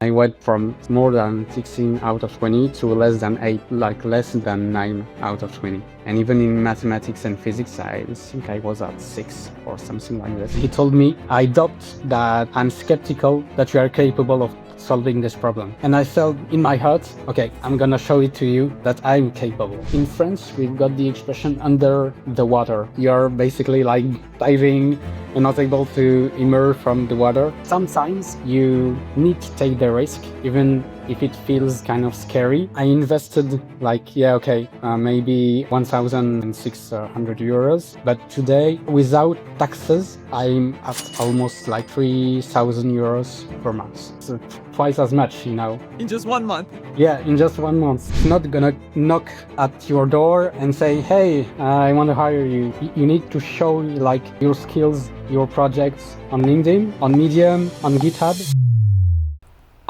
I went from more than 16 out of 20 to less than 8, like less than 9 out of 20. And even in mathematics and physics, I think I was at 6 or something like that. He told me, I doubt that I'm skeptical that you are capable of solving this problem. And I felt in my heart, okay, I'm gonna show it to you that I'm capable. In France, we've got the expression under the water. You're basically like diving and not able to emerge from the water. Sometimes you need to take the risk, even if it feels kind of scary. I invested like, maybe 1,600 euros. But today, without taxes, I'm at almost like 3,000 euros per month. So twice as much, In just 1 month? Yeah, in just 1 month. It's not gonna knock at your door and say, hey, I want to hire you. You need to show like your skills, your projects on LinkedIn, on Medium, on GitHub.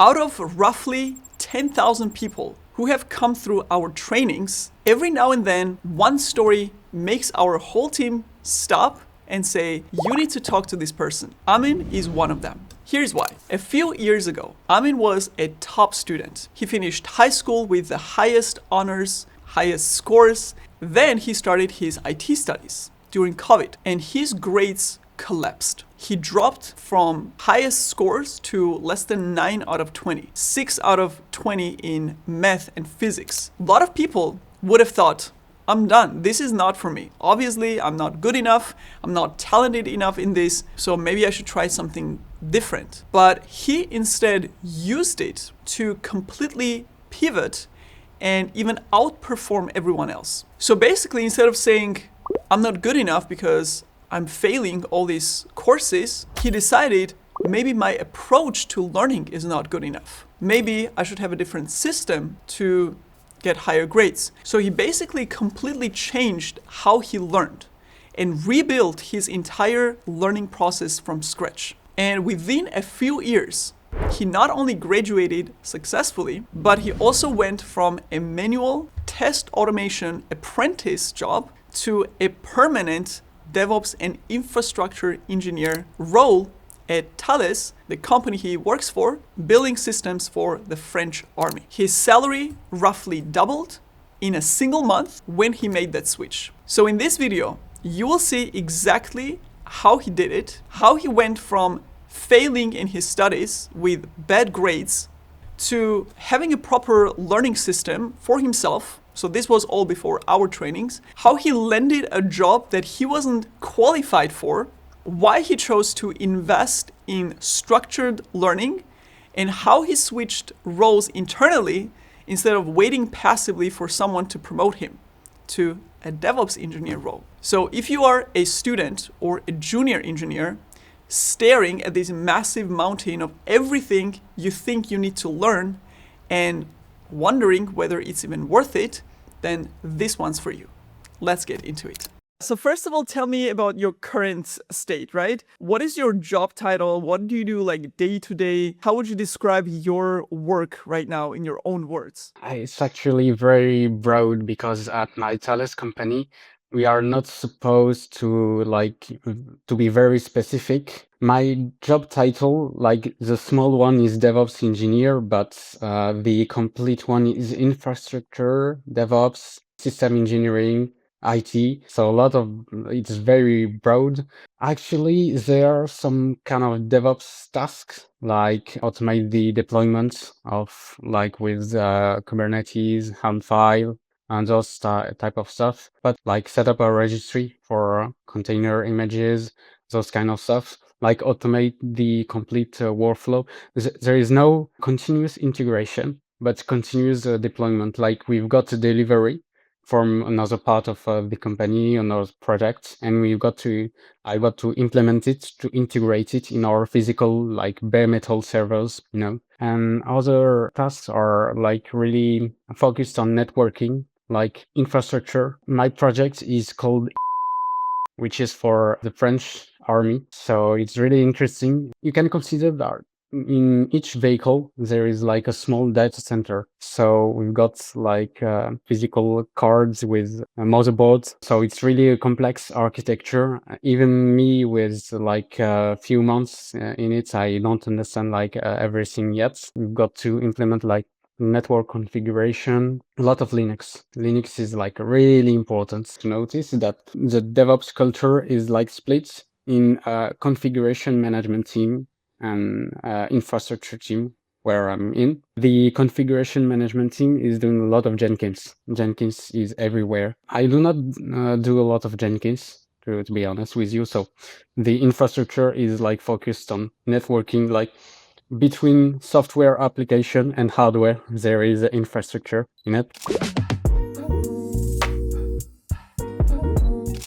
Out of roughly 10,000 people who have come through our trainings, every now and then one story makes our whole team stop and say, you need to talk to this person. Amin is one of them. Here's why. A few years ago, Amin was a top student. He finished high school with the highest honors, highest scores. Then he started his IT studies during COVID, and his grades collapsed. He dropped from highest scores to less than 9 out of 20, 6 out of 20 in math and physics. A lot of people would have thought, I'm done. This is not for me. Obviously, I'm not good enough. I'm not talented enough in this. So maybe I should try something different. But he instead used it to completely pivot and even outperform everyone else. So basically, instead of saying, I'm not good enough because I'm failing all these courses, he decided maybe my approach to learning is not good enough. Maybe I should have a different system to get higher grades. So he basically completely changed how he learned and rebuilt his entire learning process from scratch. And within a few years, he not only graduated successfully, but he also went from a manual test automation apprentice job to a permanent DevOps and Infrastructure Engineer role at Thales, the company he works for, building systems for the French army. His salary roughly doubled in a single month when he made that switch. So in this video, you will see exactly how he did it, how he went from failing in his studies with bad grades to having a proper learning system for himself. So this was all before our trainings. How he landed a job that he wasn't qualified for, why he chose to invest in structured learning, and how he switched roles internally instead of waiting passively for someone to promote him to a DevOps engineer role. So if you are a student or a junior engineer staring at this massive mountain of everything you think you need to learn and wondering whether it's even worth it, then this one's for you. Let's get into it. So first of all, tell me about your current state, right? What is your job title? What do you do like day to day? How would you describe your work right now in your own words? It's actually very broad because at my Thales company, we are not supposed to to be very specific. My job title, like the small one is DevOps Engineer, but the complete one is Infrastructure, DevOps, System Engineering, IT. So it's very broad. Actually, there are some kind of DevOps tasks, like automate the deployment of with Kubernetes, Handfile, and those type of stuff. But like set up a registry for container images, those kind of stuff. Like automate the complete workflow. There is no continuous integration, but continuous deployment. Like we've got a delivery from another part of the company, another project, and I got to implement it, to integrate it in our physical, like bare metal servers, And other tasks are like really focused on networking, like infrastructure. My project is called, which is for the French army. So it's really interesting. You can consider that in each vehicle there is like a small data center. So we've got like physical cards with motherboards. So it's really a complex architecture. Even me with like a few months in it, I don't understand like everything yet. We've got to implement like network configuration, a lot of Linux. Linux is like really important to notice that the DevOps culture is like split in a configuration management team and infrastructure team where I'm in. The configuration management team is doing a lot of Jenkins. Jenkins is everywhere. I do not do a lot of Jenkins, to be honest with you. So the infrastructure is like focused on networking, like between software application and hardware, there is infrastructure in it.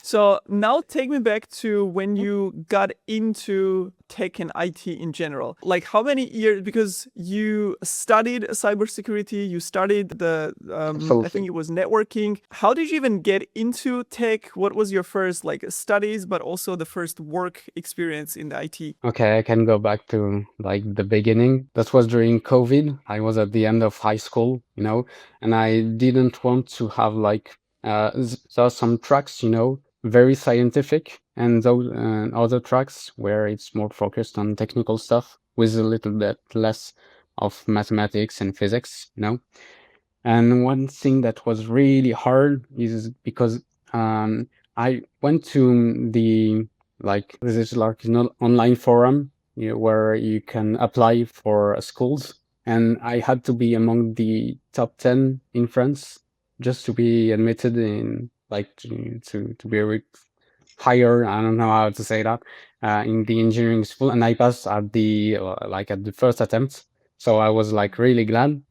So now take me back to when you got into tech and IT in general. Like how many years, because you studied cybersecurity, you studied the, I think it was networking. How did you even get into tech? What was your first like studies, but also the first work experience in the IT? Okay, I can go back to like the beginning. That was during COVID. I was at the end of high school, and I didn't want to have like there are some tracks, very scientific, and those other tracks where it's more focused on technical stuff with a little bit less of mathematics and physics. And one thing that was really hard is because I went to the this is like an online forum, where you can apply for schools, and I had to be among the top 10 in France just to be admitted in like to be higher. I don't know how to say that in the engineering school, and I passed at the at the first attempt, so I was like really glad.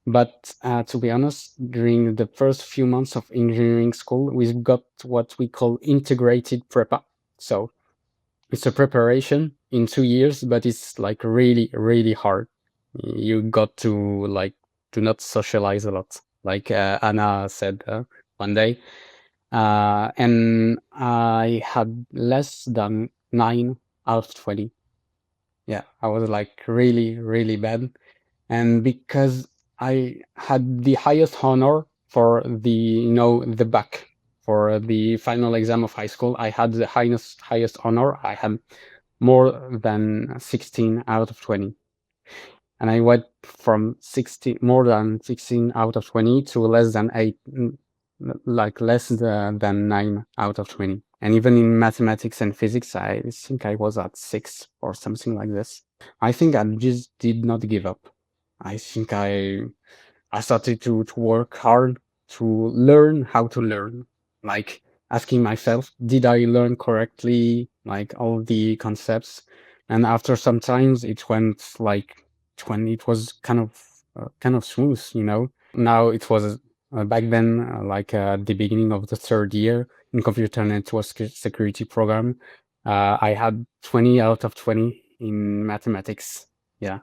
But to be honest, during the first few months of engineering school, we've got what we call integrated prepa. So it's a preparation in 2 years, but it's like really, really hard. You got to to not socialize a lot, like Anna said one day. And I had less than 9 out of 20. Yeah, I was like really, really bad. And because I had the highest honor for the back for the final exam of high school, I had the highest honor. I had more than 16 out of 20. And I went from more than 16 out of 20 to less than 8, like less than 9 out of 20. And even in mathematics and physics, I think I was at 6 or something like this. I think I just did not give up. I think I started to work hard to learn how to learn, like asking myself, did I learn correctly, like all the concepts? And after some times, it went like when it was kind of smooth. Now it was back then, the beginning of the third year in computer network security program. I had 20 out of 20 in mathematics. Yeah.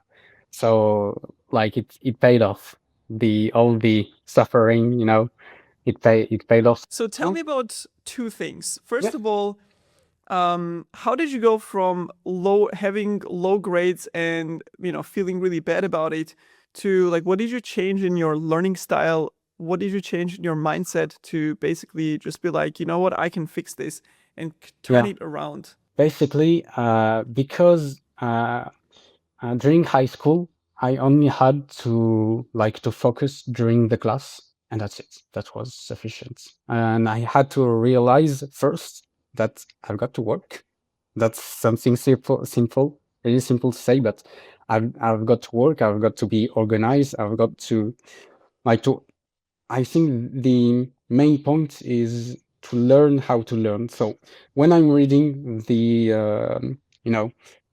So like it paid off. All the suffering, it paid off. So tell me about two things. Yeah. First of all, how did you go from having low grades and feeling really bad about it to like what did you change in your learning style? What did you change in your mindset to basically just be like, you know what, I can fix this and turn it around? Basically, because during high school, I only had to focus during the class, and that's it. That was sufficient. And I had to realize first that I've got to work. That's something simple, really simple to say, but I've got to work. I've got to be organized. I've got to to. I think the main point is to learn how to learn. So when I'm reading the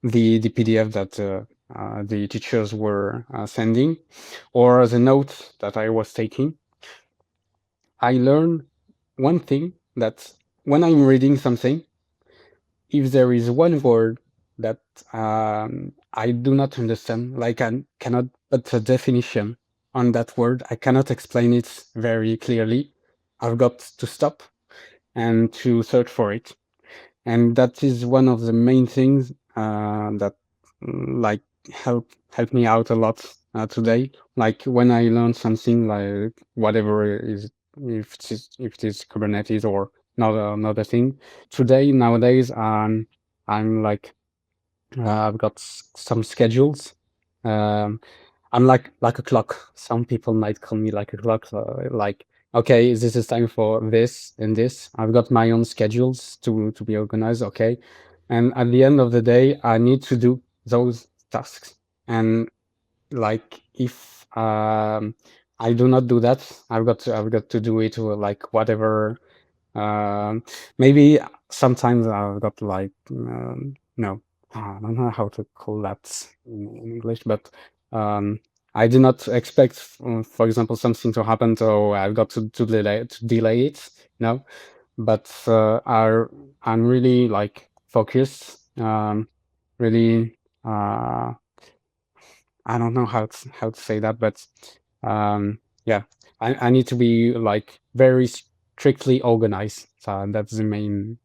PDF that the teachers were sending, or the notes that I was taking, I learn one thing, that when I'm reading something, if there is one word that I do not understand, like I cannot put a definition on that word, I cannot explain it very clearly, I've got to stop and to search for it. And that is one of the main things that helped me out a lot today. Like when I learn something, like whatever it is, if it is Kubernetes or another thing. Today nowadays, I'm like I've got some schedules. Um, I'm like a clock. Some people might call me like a clock. Like, okay, this is time for this and this. I've got my own schedules to be organized. Okay, and at the end of the day, I need to do those tasks. And like, if I do not do that, I've got to do it with like whatever. Um, Maybe sometimes I've got like no, I don't know how to call that in English, but I do not expect, for example, something to happen, so I've got to delay it, But I'm really like focused, really. I don't know how to say that, but yeah, I need to be like very strictly organized. So that's the main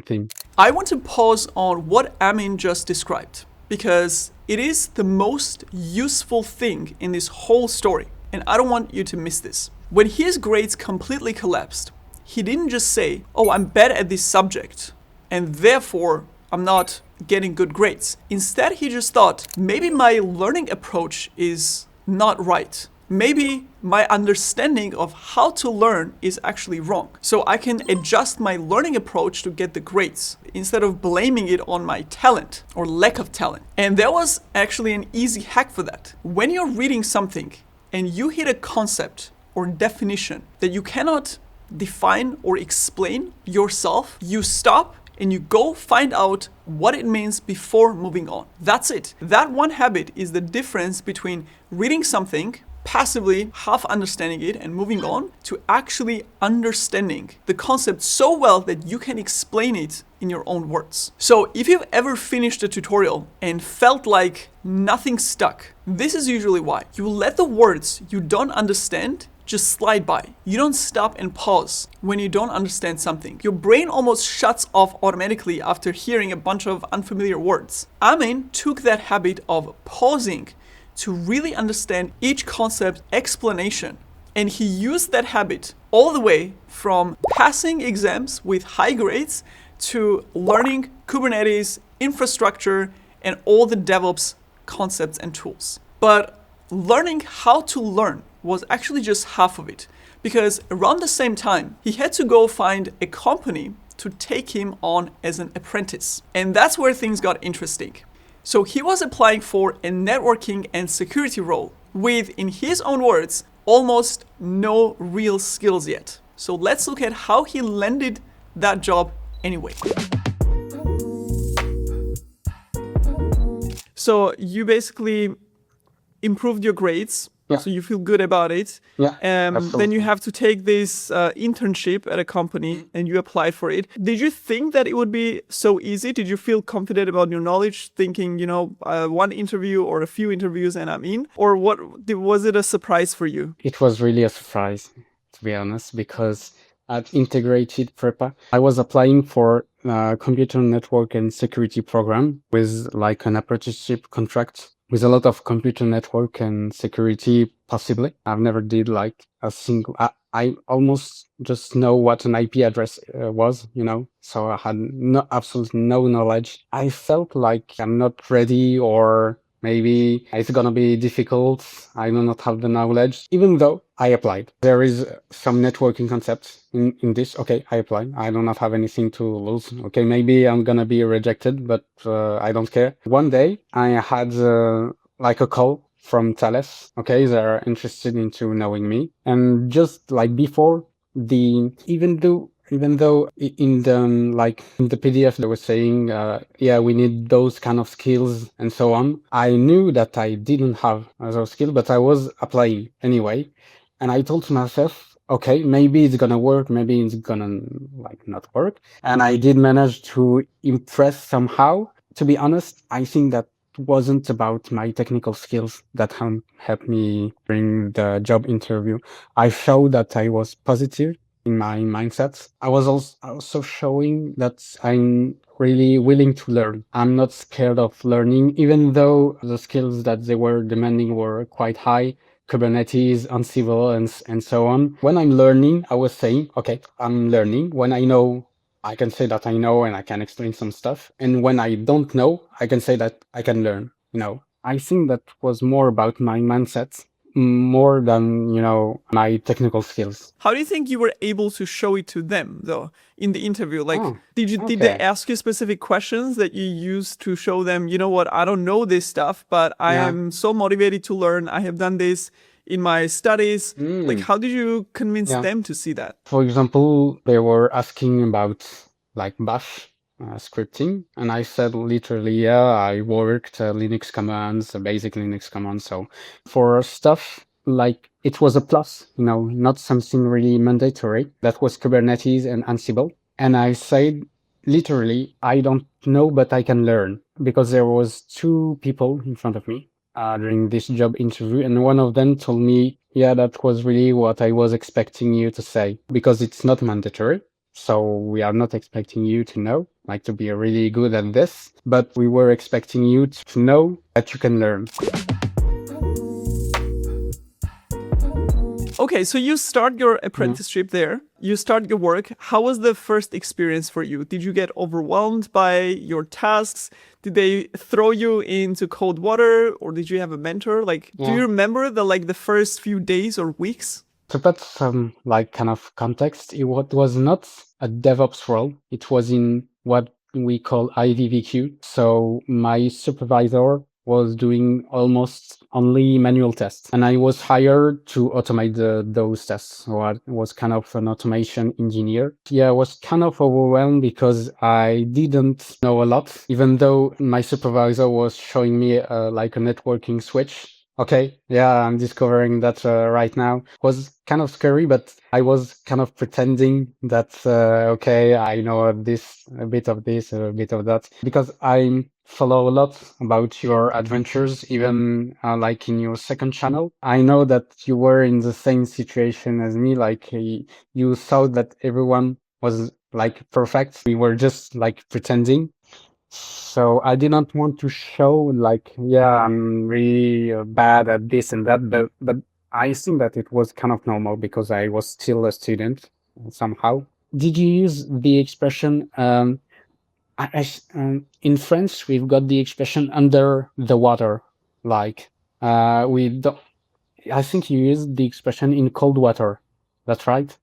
thing. I want to pause on what Amin just described because it is the most useful thing in this whole story, and I don't want you to miss this. When his grades completely collapsed, he didn't just say, "Oh, I'm bad at this subject, and therefore I'm not getting good grades." Instead, he just thought, maybe my learning approach is not right. Maybe my understanding of how to learn is actually wrong. So I can adjust my learning approach to get the grades instead of blaming it on my talent or lack of talent. And there was actually an easy hack for that. When you're reading something and you hit a concept or definition that you cannot define or explain yourself, you stop and you go find out what it means before moving on. That's it. That one habit is the difference between reading something, passively half understanding it and moving on, to actually understanding the concept so well that you can explain it in your own words. So if you've ever finished a tutorial and felt like nothing stuck, this is usually why. You let the words you don't understand just slide by. You don't stop and pause when you don't understand something. Your brain almost shuts off automatically after hearing a bunch of unfamiliar words. Amin took that habit of pausing to really understand each concept explanation, and he used that habit all the way from passing exams with high grades to learning Kubernetes, infrastructure, and all the DevOps concepts and tools. But learning how to learn was actually just half of it, because around the same time, he had to go find a company to take him on as an apprentice. And that's where things got interesting. So he was applying for a networking and security role with, in his own words, almost no real skills yet. So let's look at how he landed that job anyway. So you basically improved your grades. Yeah. So you feel good about it. Yeah, Then absolutely. you have to take this internship at a company and you applied for it. Did you think that it would be so easy? Did you feel confident about your knowledge, thinking, one interview or a few interviews and I'm in? Or was it a surprise for you? It was really a surprise, to be honest, because at integrated prepa, I was applying for a computer network and security program with like an apprenticeship contract with a lot of computer network and security, possibly. I've never did like a single. I almost just know what an IP address was, so I had absolutely no knowledge. I felt like I'm not ready, or maybe it's gonna be difficult. I do not have the knowledge, even though I applied. There is some networking concepts in this. Okay, I applied. I do not have anything to lose. Okay, maybe I'm gonna be rejected, but I don't care. One day I had like a call from Thales. Okay, they're interested into knowing me, and just like before even though in the PDF they were saying, yeah, we need those kind of skills and so on. I knew that I didn't have those skills, but I was applying anyway. And I told myself, okay, maybe it's gonna work, maybe it's gonna like not work. And I did manage to impress somehow. To be honest, I think that wasn't about my technical skills that helped me during the job interview. I showed that I was positive in my mindset. I was also showing that I'm really willing to learn. I'm not scared of learning, even though the skills that they were demanding were quite high. Kubernetes, Ansible, and so on. When I'm learning, I was saying, okay, I'm learning. When I know, I can say that I know and I can explain some stuff. And when I don't know, I can say that I can learn. I think that was more about my mindset more than, my technical skills. How do you think you were able to show it to them though in the interview? Like, Oh, did they okay. ask you specific questions that you used to show them, you know what, I don't know this stuff, but I Yeah. am so motivated to learn. I have done this in my studies. Like, how did you convince Yeah. them to see that? For example, they were asking about like Bash scripting, and I said literally, yeah, I worked Linux commands, basic Linux commands. So for stuff like it was a plus, not something really mandatory. That was Kubernetes and Ansible. And I said literally, I don't know, but I can learn, because there was two people in front of me during this job interview, and one of them told me, yeah, that was really what I was expecting you to say, because it's not mandatory. So we are not expecting you to know, like to be really good at this, but we were expecting you to know that you can learn. Okay, so you start your apprenticeship there. You start your work. How was the first experience for you? Did you get overwhelmed by your tasks? Did they throw you into cold water, or did you have a mentor? Like, do you remember the first few days or weeks? To put some kind of context, it was not a DevOps role. It was in what we call IVVQ. So my supervisor was doing almost only manual tests, and I was hired to automate those tests. So I was kind of an automation engineer. Yeah, I was kind of overwhelmed because I didn't know a lot, even though my supervisor was showing me like a networking switch. Okay, yeah, I'm discovering that right now. Was kind of scary, but I was kind of pretending that, okay, I know a bit of this, a bit of that, because I follow a lot about your adventures, even like in your second channel. I know that you were in the same situation as me, like you thought that everyone was like perfect. We were just like pretending. So I did not want to show like, yeah, I'm really bad at this and that, but I think that it was kind of normal because I was still a student somehow. Did you use the expression? In French, we've got the expression "under the water." Like we don't. I think you used the expression "in cold water." That's right.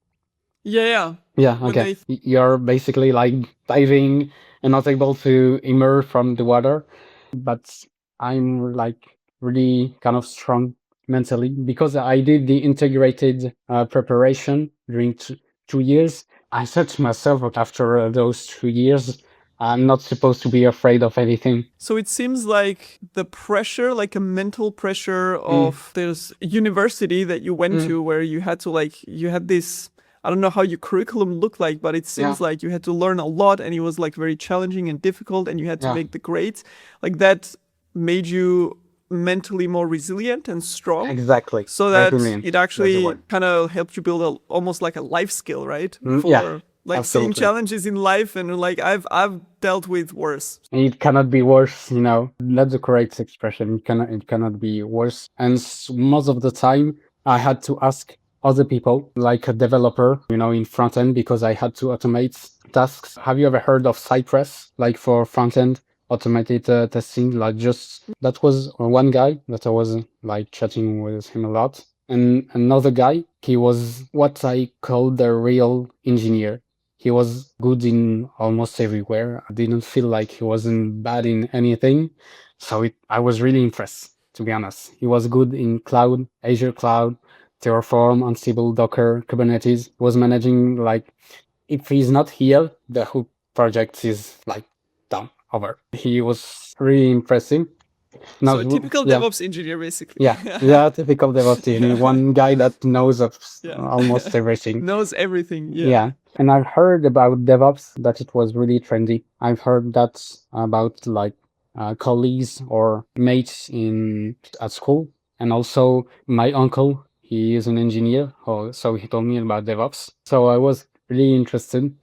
Yeah. Yeah, When okay. they You're basically like diving and not able to emerge from the water. But I'm like really kind of strong mentally because I did the integrated preparation during 2 years. I said to myself, okay, after those 2 years, I'm not supposed to be afraid of anything. So it seems like the pressure, like a mental pressure of this university that you went to, where you had to you had this, I don't know how your curriculum looked like, but it seems like you had to learn a lot, and it was like very challenging and difficult, and you had to make the grades. Like that made you mentally more resilient and strong. Exactly. So that it actually kind of helped you build almost like a life skill, right? For like seeing absolutely. challenges in life, and like I've dealt with worse. It cannot be worse, That's the correct expression. It cannot be worse. And most of the time, I had to ask other people, like a developer, in front end, because I had to automate tasks. Have you ever heard of Cypress, like for front end automated testing? Like just that was one guy that I was like chatting with him a lot, and another guy. He was what I call the real engineer. He was good in almost everywhere. I didn't feel like he wasn't bad in anything. So I was really impressed, to be honest. He was good in cloud, Azure Cloud, Terraform, Ansible, Docker, Kubernetes. He was managing, like, if he's not here, the whole project is like done, over. He was really impressive. So a typical DevOps engineer, basically. Yeah, typical DevOps engineer. One guy that knows of almost everything. Knows everything. Yeah. And I've heard about DevOps that it was really trendy. I've heard that about like colleagues or mates at school. And also my uncle, he is an engineer, so he told me about DevOps. So I was really interested.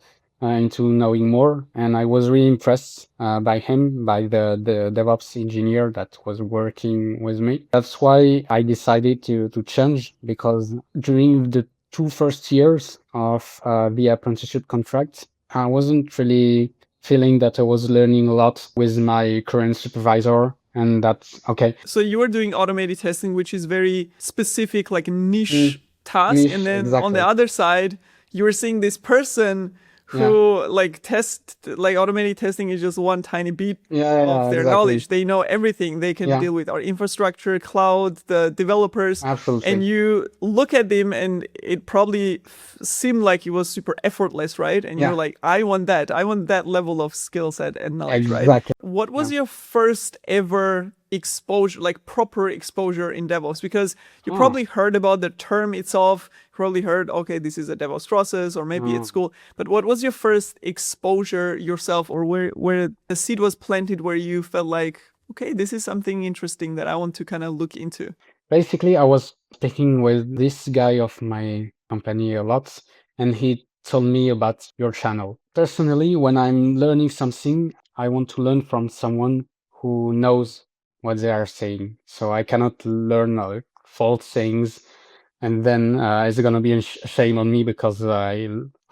into knowing more, and I was really impressed by him, by the DevOps engineer that was working with me. That's why I decided to change, because during the 2 first years of the apprenticeship contract, I wasn't really feeling that I was learning a lot with my current supervisor, and that's okay. So you were doing automated testing, which is very specific, like niche task. Niche, And then on exactly. the other side, you were seeing this person Yeah. who like automated testing is just one tiny bit of their exactly. knowledge. They know everything. They can Yeah. deal with our infrastructure, cloud, the developers. Absolutely. And you look at them and it probably seemed like it was super effortless, right? And Yeah. you're like, I want that. I want that level of skill set and knowledge, right? Exactly. What was your first ever exposure, like proper exposure in DevOps? Because you probably heard about the term itself, probably heard, okay, this is a DevOps process, or maybe at school. But what was your first exposure yourself, or where the seed was planted, where you felt like, okay, this is something interesting that I want to kind of look into? Basically, I was speaking with this guy of my company a lot, and he told me about your channel. Personally, when I'm learning something, I want to learn from someone who knows what they are saying. So I cannot learn false things, and then it's gonna be a shame on me, because I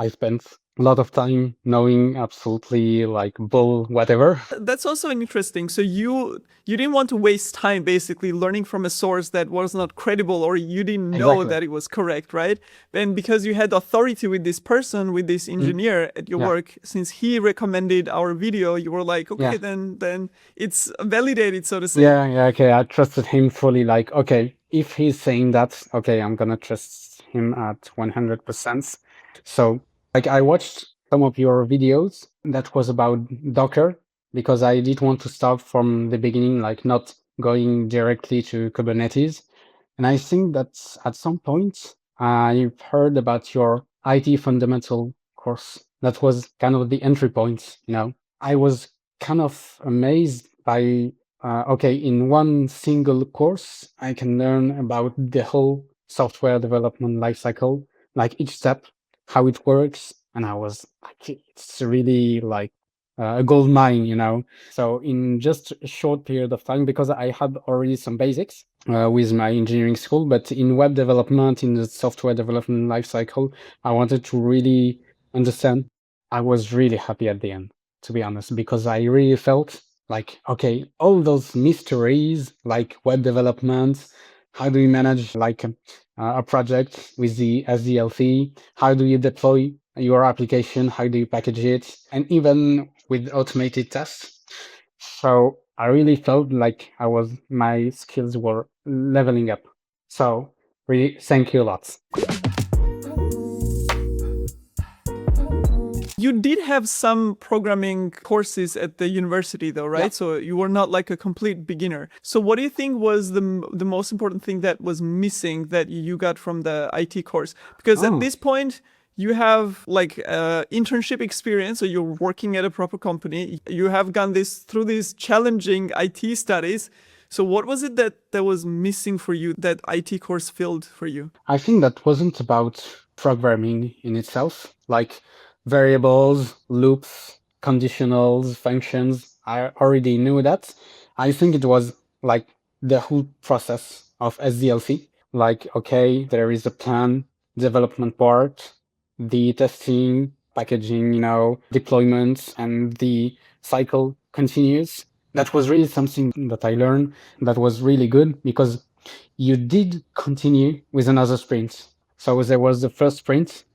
spent a lot of time knowing absolutely like bull whatever. That's also interesting. So you didn't want to waste time basically learning from a source that was not credible, or you didn't know Exactly. that it was correct, right? And because you had authority with this person, with this engineer at your Yeah. work, since he recommended our video, you were like, okay, Yeah. then it's validated, so to say. Yeah, okay. I trusted him fully. Like, okay, if he's saying that, okay, I'm gonna trust him at 100%. So, like, I watched some of your videos that was about Docker, because I did want to start from the beginning, like not going directly to Kubernetes. And I think that at some point I've heard about your IT fundamental course. That was kind of the entry point. I was kind of amazed by okay, in one single course, I can learn about the whole software development lifecycle, like each step, how it works. And I was like, it's really like a gold mine. So in just a short period of time, because I had already some basics with my engineering school, but in web development, in the software development lifecycle, I wanted to really understand. I was really happy at the end, to be honest, because I really felt like, okay, all those mysteries like web development, how do you manage like a project with the SDLC? How do you deploy your application? How do you package it? And even with automated tests. So I really felt like my skills were leveling up. So really, thank you a lot. You did have some programming courses at the university though, right? Yeah. So you were not like a complete beginner. So what do you think was the most important thing that was missing that you got from the IT course? Because at this point, you have like internship experience, so you're working at a proper company. You have gone through these challenging IT studies. So what was it that was missing for you, that IT course filled for you? I think that wasn't about programming in itself, like variables, loops, conditionals, functions. I already knew that. I think it was like the whole process of SDLC. Like, okay, there is a plan, development part, the testing, packaging, deployment, and the cycle continues. That was really something that I learned that was really good, because you did continue with another sprint. So there was the first sprint.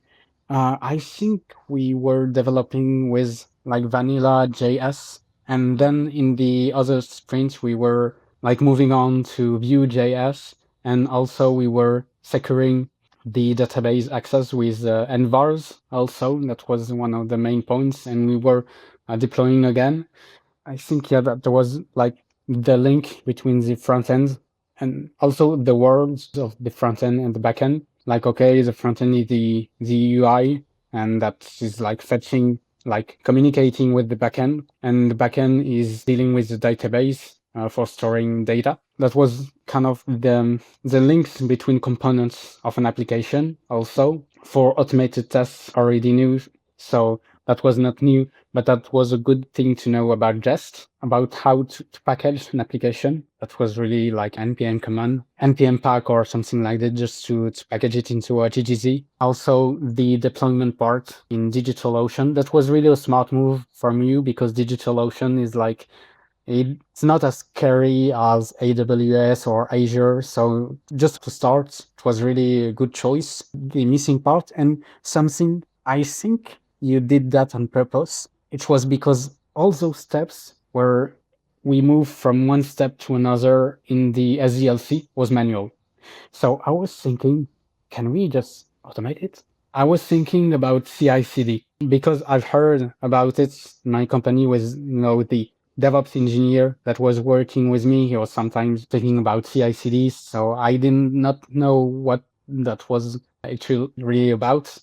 I think we were developing with like vanilla JS. And then in the other sprint, we were like moving on to Vue.js. And also we were securing the database access with nvars also. That was one of the main points. And we were deploying again. I think, yeah, that there was like the link between the front end and also the worlds of the front end and the back end. Like, okay, the front end is the UI, and that is like fetching, like communicating with the back end, and the back end is dealing with the database for storing data. That was kind of the links between components of an application. Also, for automated tests, already knew. So That was not new, but that was a good thing to know about Jest, about how to package an application. That was really like npm command, npm pack or something like that, just to package it into a GGZ. Also, the deployment part in DigitalOcean, that was really a smart move from you, because DigitalOcean is like, it's not as scary as AWS or Azure. So just to start, it was really a good choice. The missing part, and something I think you did that on purpose, it was because all those steps where we move from one step to another in the SDLC was manual. So I was thinking, can we just automate it? I was thinking about CI/CD because I've heard about it. My company was, the DevOps engineer that was working with me. He was sometimes talking about CI/CD. So I did not know what that was actually really about,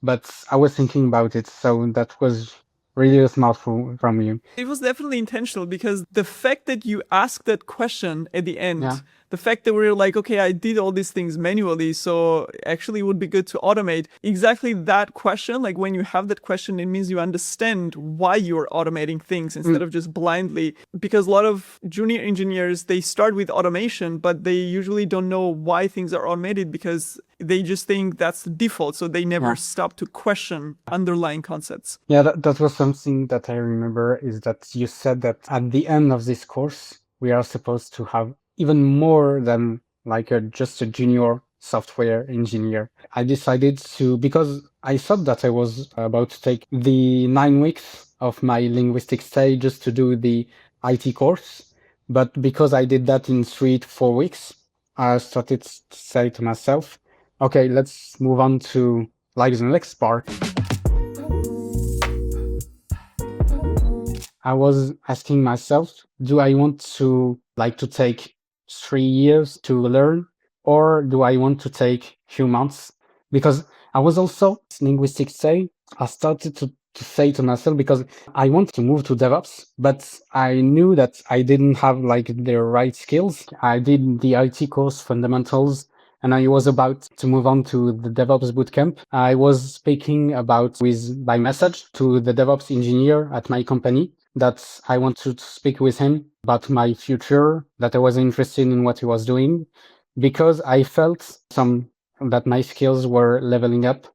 but I was thinking about it. So that was really a smart from you. It was definitely intentional, because the fact that you asked that question at the end, Yeah. the fact that we were like, okay, I did all these things manually, so actually it would be good to automate. Exactly that question, like when you have that question, it means you understand why you're automating things instead of just blindly. Because a lot of junior engineers, they start with automation, but they usually don't know why things are automated, because they just think that's the default. So they never stop to question underlying concepts. Yeah, that was something that I remember, is that you said that at the end of this course, we are supposed to have even more than like just a junior software engineer. I decided to, because I thought that I was about to take the 9 weeks of my linguistics stay just to do the IT course. But because I did that in 3 to 4 weeks, I started to say to myself, okay, let's move on to like the next part. I was asking myself, do I want to take 3 years to learn, or do I want to take few months? Because I was also linguistics say, I started to say to myself, because I want to move to DevOps, but I knew that I didn't have like the right skills. I did the IT course fundamentals, and I was about to move on to the DevOps Bootcamp. I was speaking about by message to the DevOps engineer at my company, that I wanted to speak with him about my future, that I was interested in what he was doing, because I felt that my skills were leveling up.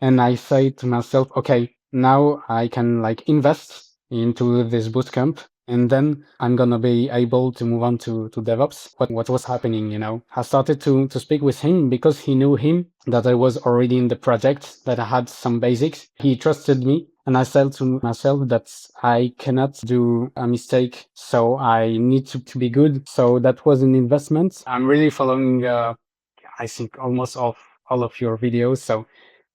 And I said to myself, okay, now I can invest into this bootcamp, and then I'm gonna be able to move on to DevOps. What was happening, I started to speak with him, because he knew him that I was already in the project, that I had some basics. He trusted me, and I said to myself that I cannot do a mistake, so I need to be good. So that was an investment. I'm really following, I think, almost all of your videos. So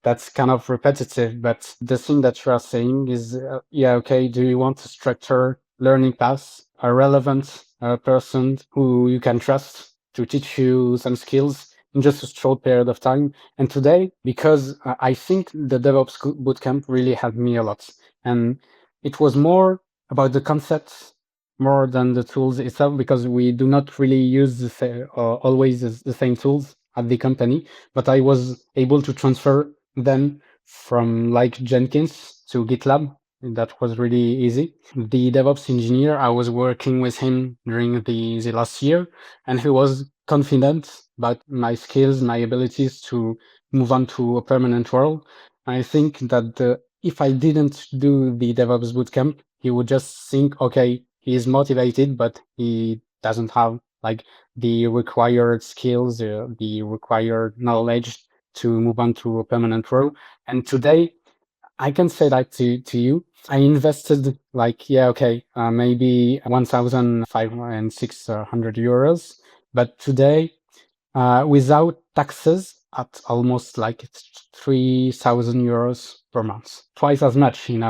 that's kind of repetitive, but the thing that you are saying is, okay, do you want to structure learning paths, a relevant person who you can trust to teach you some skills in just a short period of time? And today, because I think the DevOps Bootcamp really helped me a lot, and it was more about the concepts more than the tools itself, because we do not really use always the same tools at the company, but I was able to transfer them from Jenkins to GitLab. That was really easy. The DevOps engineer, I was working with him during the last year, and he was confident about my skills, my abilities to move on to a permanent role. I think that if I didn't do the DevOps Bootcamp, he would just think, okay, he is motivated, but he doesn't have the required skills, the required knowledge to move on to a permanent role. And today, I can say that to you. I invested maybe 1,500 and 600 euros, but today, without taxes, at almost 3,000 euros per month, twice as much, In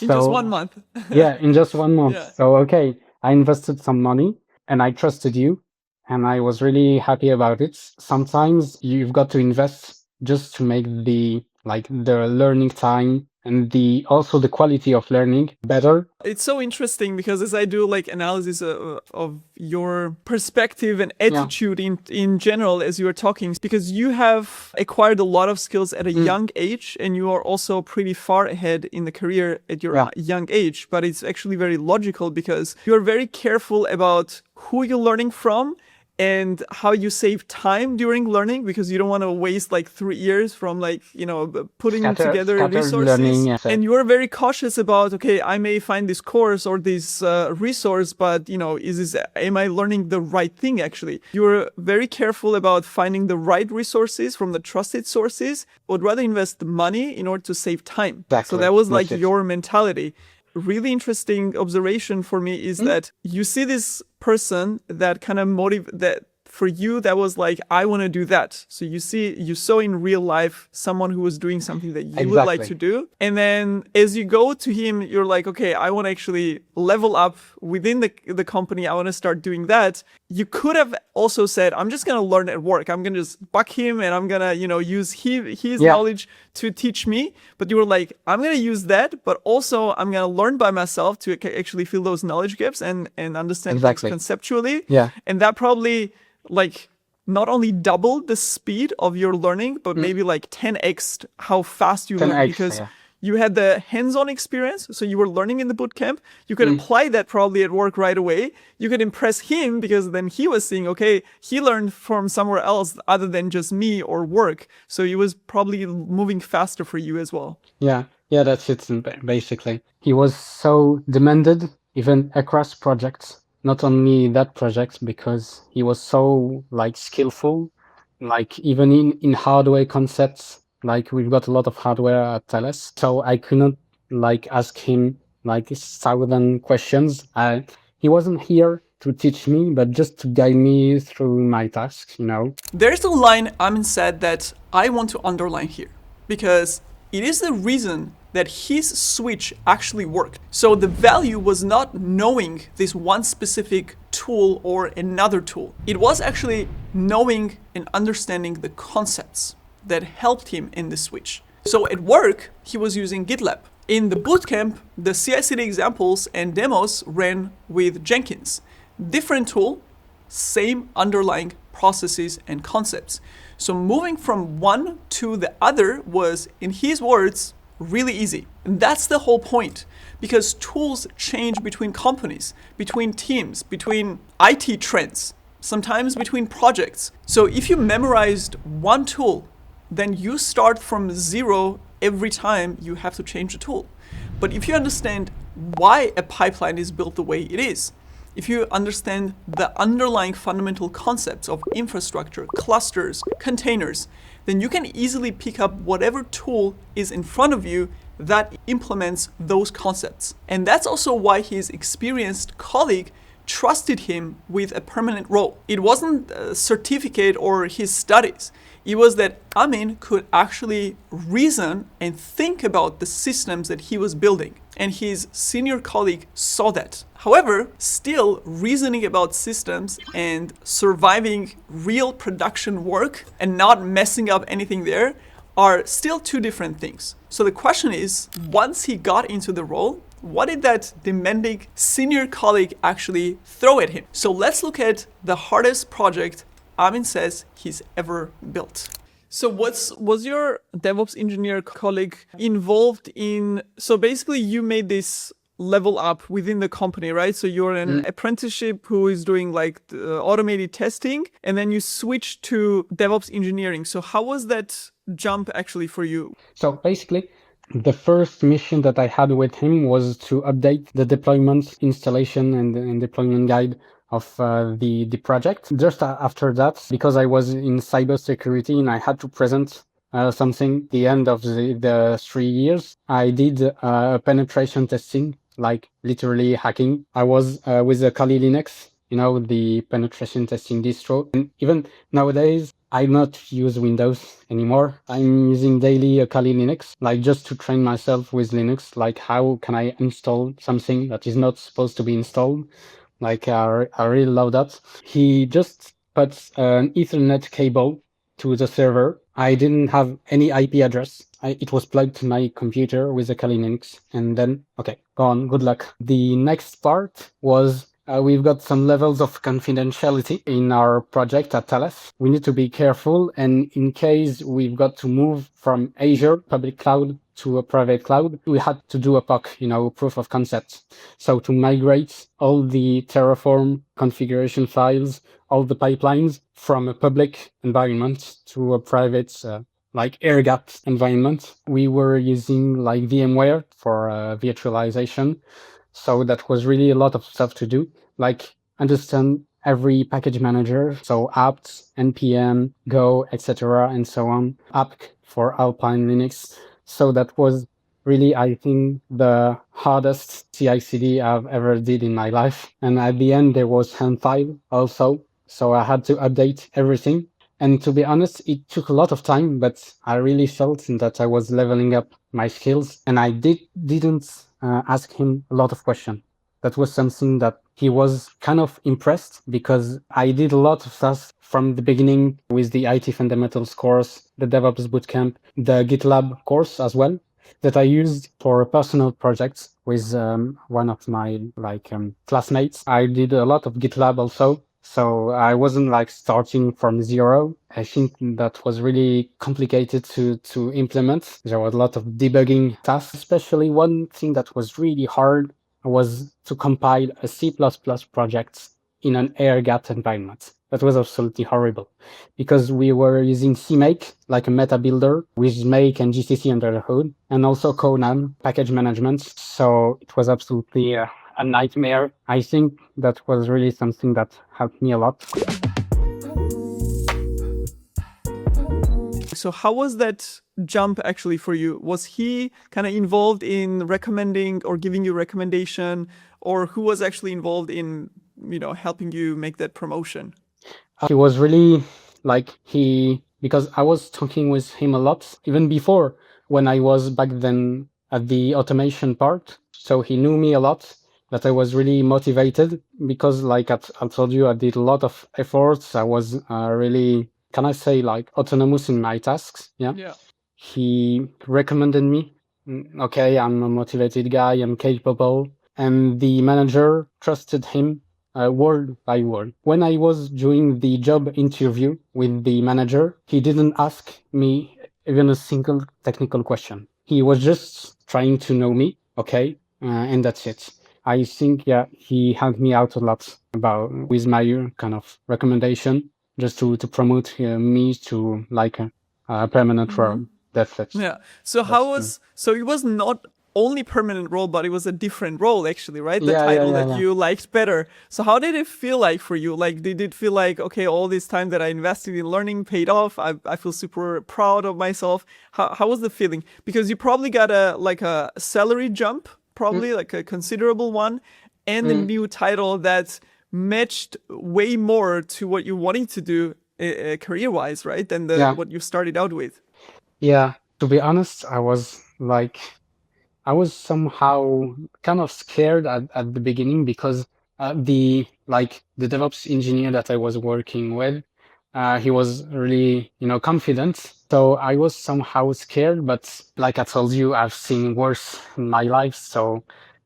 just So 1 month. yeah, in just 1 month. Yeah. So okay, I invested some money, and I trusted you, and I was really happy about it. Sometimes you've got to invest just to make the learning time and also the quality of learning better. It's so interesting because as I do like analysis of your perspective and attitude in general as you are talking, because you have acquired a lot of skills at a young age and you are also pretty far ahead in the career at your young age. But it's actually very logical because you're very careful about who you're learning from and how you save time during learning, because you don't want to waste like 3 years from like, putting together resources. Learning, and you're very cautious about, okay, I may find this course or this resource, but am I learning the right thing actually? You're very careful about finding the right resources from the trusted sources. Would rather invest money in order to save time. Exactly. So that was like your mentality. Really interesting observation for me is that you see this person that kind of that for you that was like, I want to do that. So you saw in real life someone who was doing something that you would like to do. And then as you go to him, you're like, okay, I want to actually level up within the company. I want to start doing that. You could have also said, I'm just going to learn at work. I'm going to just buck him and I'm going to, use his knowledge to teach me. But you were like, I'm going to use that, but also I'm going to learn by myself to actually fill those knowledge gaps and understand things conceptually. Yeah. And that probably like not only doubled the speed of your learning, but maybe like 10x how fast you learn, because you had the hands-on experience. So you were learning in the bootcamp. You could apply that probably at work right away. You could impress him because then he was seeing, okay, he learned from somewhere else other than just me or work. So he was probably moving faster for you as well. Yeah, that's it basically. He was so demanded even across projects. Not only that project, because he was so like skillful, like even in hardware concepts, like we've got a lot of hardware at Thales. So I could not like ask him like 1,000 questions. He wasn't here to teach me, but just to guide me through my tasks, There's a line Amin said that I want to underline here, because it is the reason that his switch actually worked. So the value was not knowing this one specific tool or another tool. It was actually knowing and understanding the concepts that helped him in the switch. So at work, he was using GitLab. In the bootcamp, the CI/CD examples and demos ran with Jenkins. Different tool, same underlying processes and concepts. So moving from one to the other was, in his words, really easy. And that's the whole point, because tools change between companies, between teams, between IT trends, sometimes between projects. So if you memorized one tool, then you start from zero every time you have to change a tool. But if you understand why a pipeline is built the way it is, if you understand the underlying fundamental concepts of infrastructure, clusters, containers, then you can easily pick up whatever tool is in front of you that implements those concepts. And that's also why his experienced colleague trusted him with a permanent role. It wasn't a certificate or his studies. It was that Amin could actually reason and think about the systems that he was building. And his senior colleague saw that. However, still reasoning about systems and surviving real production work and not messing up anything there are still two different things. So the question is, once he got into the role, what did that demanding senior colleague actually throw at him? So let's look at the hardest project Amin says he's ever built. So was your DevOps engineer colleague involved in, so basically you made this level up within the company, right? So you're an apprenticeship who is doing like automated testing, and then you switch to DevOps engineering. So how was that jump actually for you? So basically, the first mission that I had with him was to update the deployment installation and deployment guide of the project. Just after that, because I was in cybersecurity and I had to present something at the end of the 3 years, I did penetration testing, like literally hacking. I was with a Kali Linux, the penetration testing distro. And even nowadays, I not use Windows anymore. I'm using daily a Kali Linux, like just to train myself with Linux. Like how can I install something that is not supposed to be installed? Like I really love that. He just put an Ethernet cable to the server. I didn't have any IP address. it was plugged to my computer with a Kali Linux, and then, okay, go on, good luck. The next part was we've got some levels of confidentiality in our project at Thales. We need to be careful, and in case we've got to move from Azure public cloud to a private cloud, we had to do a POC, proof of concept. So to migrate all the Terraform configuration files, all the pipelines from a public environment to a private like air-gapped environment. We were using like VMware for virtualization. So that was really a lot of stuff to do, like understand every package manager, so apt, npm, go, etc., and so on, apt for Alpine Linux. So that was really, I think, the hardest CI/CD I've ever did in my life. And at the end, there was hand5 also, so I had to update everything. And to be honest, it took a lot of time, but I really felt that I was leveling up my skills, and I didn't ask him a lot of questions. That was something that he was kind of impressed, because I did a lot of stuff from the beginning with the IT fundamentals course, the DevOps Bootcamp, the GitLab course as well, that I used for personal projects with one of my classmates. I did a lot of GitLab also. So I wasn't like starting from zero. I think that was really complicated to implement. There was a lot of debugging tasks, especially one thing that was really hard was to compile a C++ project in an air-gapped environment. That was absolutely horrible, because we were using CMake, like a meta builder, with Make and GCC under the hood, and also Conan package management. So it was absolutely a nightmare. I think that was really something that helped me a lot. So how was that jump actually for you? Was he kind of involved in recommending or giving you recommendation, or who was actually involved in, helping you make that promotion? He was really because I was talking with him a lot, even before, when I was back then at the automation part. So he knew me a lot, that I was really motivated, because like I told you, I did a lot of efforts. I was really, can I say, like autonomous in my tasks. Yeah. He recommended me. Okay, I'm a motivated guy, I'm capable. And the manager trusted him word by word. When I was doing the job interview with the manager, he didn't ask me even a single technical question. He was just trying to know me, okay, and that's it. I think, he helped me out a lot with my kind of recommendation, just to promote me to like a permanent role. That's Yeah. So so it was not only permanent role, but it was a different role actually, right? The title that you liked better. So how did it feel like for you? Like, did it feel like, okay, all this time that I invested in learning paid off? I feel super proud of myself. How was the feeling? Because you probably got a salary jump, probably like a considerable one, and a new title that matched way more to what you wanted to do career-wise, right? Than what you started out with. Yeah, to be honest, I was somehow kind of scared at the beginning, because the DevOps engineer that I was working with, he was really, confident. So I was somehow scared, but like I told you, I've seen worse in my life, so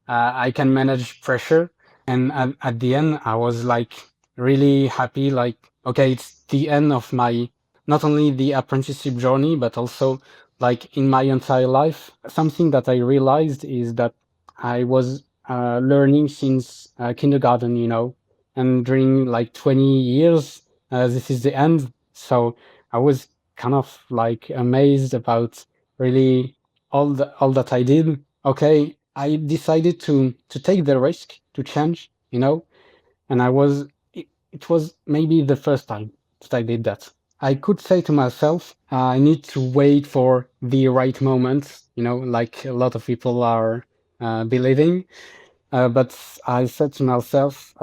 I can manage pressure. And at the end, I was like really happy, like, okay, it's the end of my, not only the apprenticeship journey, but also like in my entire life. Something that I realized is that I was learning since kindergarten, and during like 20 years, this is the end. So I was kind of like amazed about really all that I did. Okay, I decided to take the risk to change, and it was maybe the first time that I did that. I could say to myself, I need to wait for the right moment, like a lot of people are believing. But I said to myself,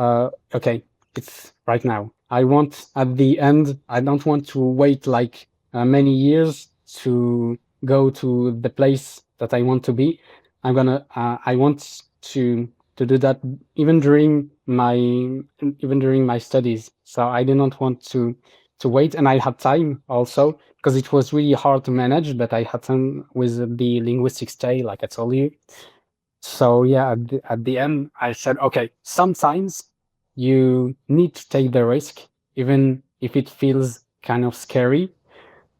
okay, it's right now. At the end, I don't want to wait like many years to go to the place that I want to be. I want to do that even during my studies. So I do not want to wait, and I had time also because it was really hard to manage, but I had time with the linguistics day, like I told you. So yeah, at the end, I said, okay, sometimes you need to take the risk, even if it feels kind of scary.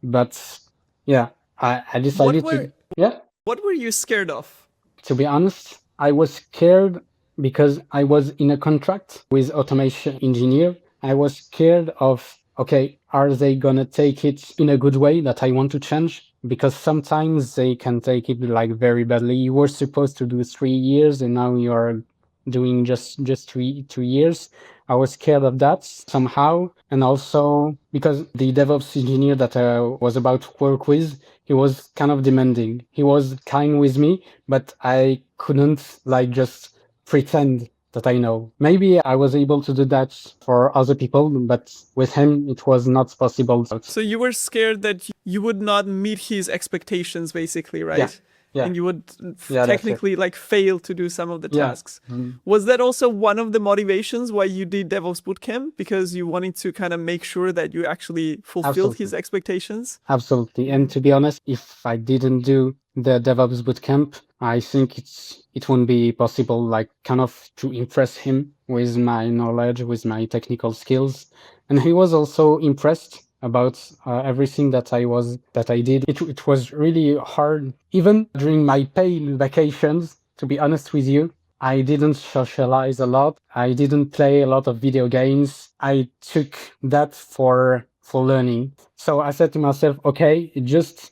But yeah, I decided to, yeah, What were you scared of? to be honest, I was scared because I was in a contract with automation engineer. I was scared of, okay, are they gonna take it in a good way that I want to change? Because sometimes they can take it like very badly. You were supposed to do 3 years and now you're doing just 2 years. I was scared of that somehow, and also because the DevOps engineer that I was about to work with, he was kind of demanding. He was kind with me, but I couldn't like just pretend that I know. Maybe I was able to do that for other people, but with him it was not possible. So you were scared that you would not meet his expectations, basically, right? Yeah, yeah, And you would yeah, that's it. technically like fail to do some of the Yeah. tasks. Was that also one of the motivations why you did DevOps Bootcamp? Because you wanted to kind of make sure that you actually fulfilled his Absolutely. expectations? Absolutely. And to be honest, if I didn't do the DevOps Bootcamp, I think it wouldn't be possible, like kind of to impress him with my knowledge, with my technical skills. And he was also impressed about everything that I did. It was really hard, even during my paid vacations. To be honest with you, I didn't socialize a lot. I didn't play a lot of video games. I took that for learning. So I said to myself, okay, just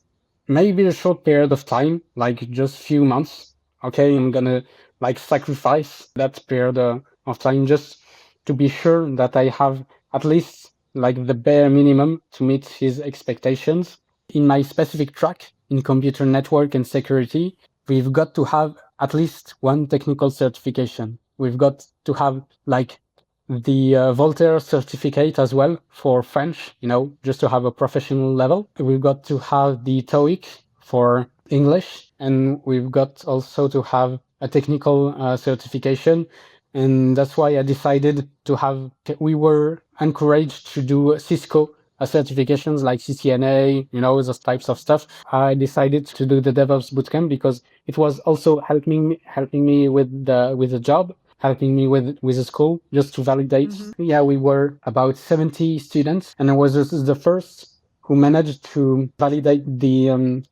maybe a short period of time, like just few months. Okay, I'm gonna like sacrifice that period of time just to be sure that I have at least like the bare minimum to meet his expectations. In my specific track in computer network and security, we've got to have at least one technical certification. We've got to have like the Voltaire certificate as well for French, just to have a professional level. We've got to have the TOEIC for English, and we've got also to have a technical certification. And that's why I decided to have, we were encouraged to do Cisco certifications like CCNA, those types of stuff. I decided to do the DevOps Bootcamp because it was also helping me with the job, helping me with the school just to validate. Yeah, we were about 70 students, and I was the first who managed to validate the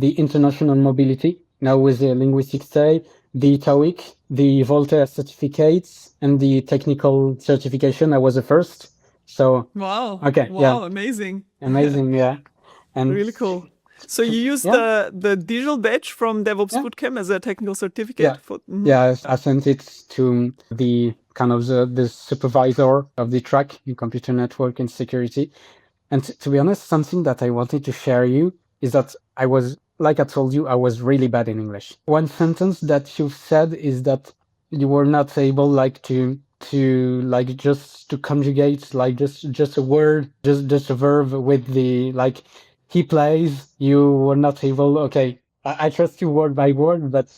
international mobility. Now with the linguistics day, the TOEIC, the Voltaire certificates, and the technical certification. I was the first. So wow, okay, wow, yeah, amazing, yeah, and really cool. So you used yeah. the digital badge from DevOps Bootcamp as a technical certificate? Yeah, I sent it to the kind of the supervisor of the track in computer network and security. And to be honest, something that I wanted to share you is that I was, like I told you, I was really bad in English. One sentence that you said is that you were not able like to like just to conjugate like just a word, just a verb with the like he plays. You were not able. Okay, I trust you word by word, but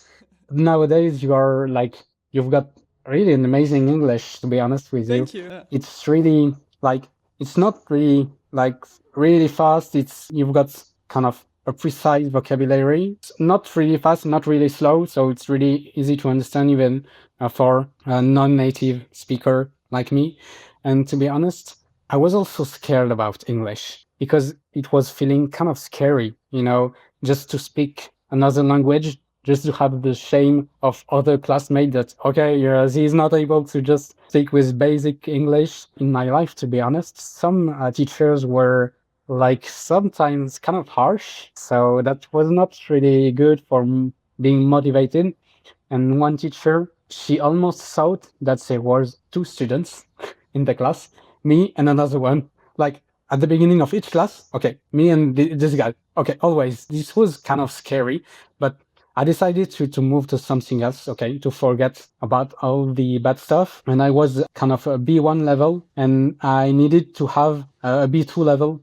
nowadays you are like you've got really an amazing English. To be honest with you, Thank you. it's really like it's not really like really fast. It's you've got kind of a precise vocabulary. It's not really fast, not really slow, so it's really easy to understand even for a non-native speaker like me. And to be honest, I was also scared about English because it was feeling kind of scary, just to speak another language, just to have the shame of other classmates that, okay, he's not able to just speak with basic English. In my life, to be honest, some teachers were like sometimes kind of harsh. So that was not really good for being motivated. And one teacher, she almost thought that there was two students in the class, me and another one. Like at the beginning of each class, okay, me and this guy. Okay, always. This was kind of scary, but I decided to move to something else, okay, to forget about all the bad stuff. And I was kind of a B1 level, and I needed to have a B2 level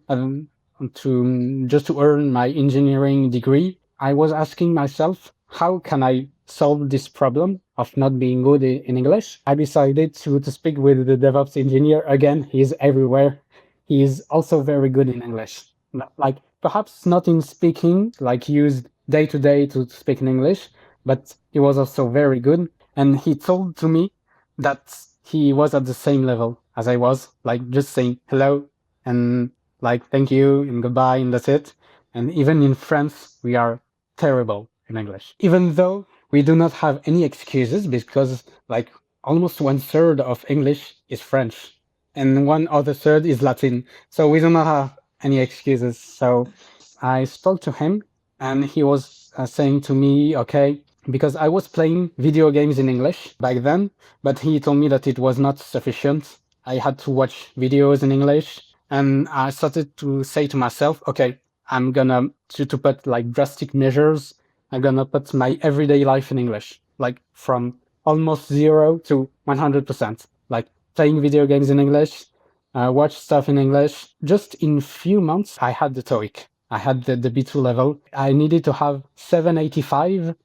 to just to earn my engineering degree. I was asking myself, how can I solve this problem of not being good in English? I decided to speak with the DevOps engineer again. He's everywhere. he is also very good in English. Like perhaps not in speaking, like used day to day to speak in English, but he was also very good. And he told to me that he was at the same level as I was, like just saying hello and like thank you and goodbye and that's it. And even in France, we are terrible in English, even though we do not have any excuses because like almost 1/3 of English is French and one other third is Latin. So we do not have any excuses. So I spoke to him and he was saying to me, okay, because I was playing video games in English back then, but he told me that it was not sufficient. I had to watch videos in English and I started to say to myself, okay, I'm gonna to put like drastic measures. I'm gonna put my everyday life in English, like from almost 0 to 100%, like playing video games in English, watch stuff in English. Just in few months, I had the TOEIC. I had the B2 level. I needed to have 785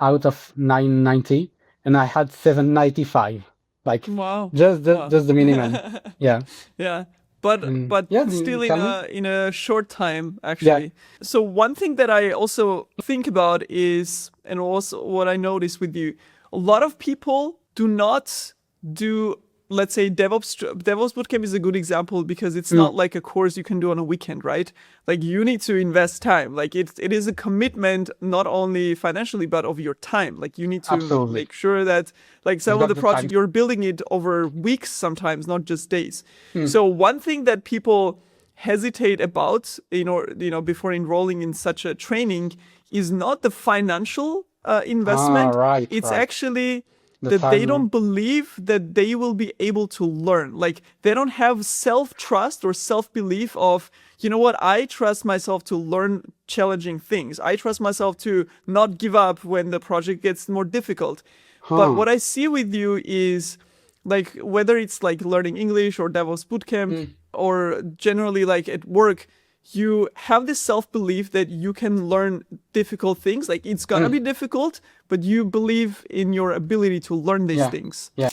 out of 990, and I had 795. Like Wow. just the minimum. Yeah. Yeah. But Yeah, still tell me. in a short time Yeah. actually. So one thing that I also think about is, and also what I notice with you, a lot of people do not do, let's say, DevOps Bootcamp is a good example because it's not like a course you can do on a weekend, right? Like you need to invest time. Like it is a commitment, not only financially, but of your time. Like you need to Absolutely. make sure that like some You've of got the the time. project, you're building it over weeks sometimes, not just days. So one thing that people hesitate about, before enrolling in such a training is not the financial investment. Right, It's right. actually The that they time, don't believe that they will be able to learn. Like they don't have self-trust or self-belief of, you know what, I trust myself to learn challenging things. I trust myself to not give up when the project gets more difficult. But what I see with you is like whether it's like learning English or DevOps Bootcamp or generally like at work, you have this self-belief that you can learn difficult things. Like it's gonna be difficult, but you believe in your ability to learn these Yeah. things. Yeah.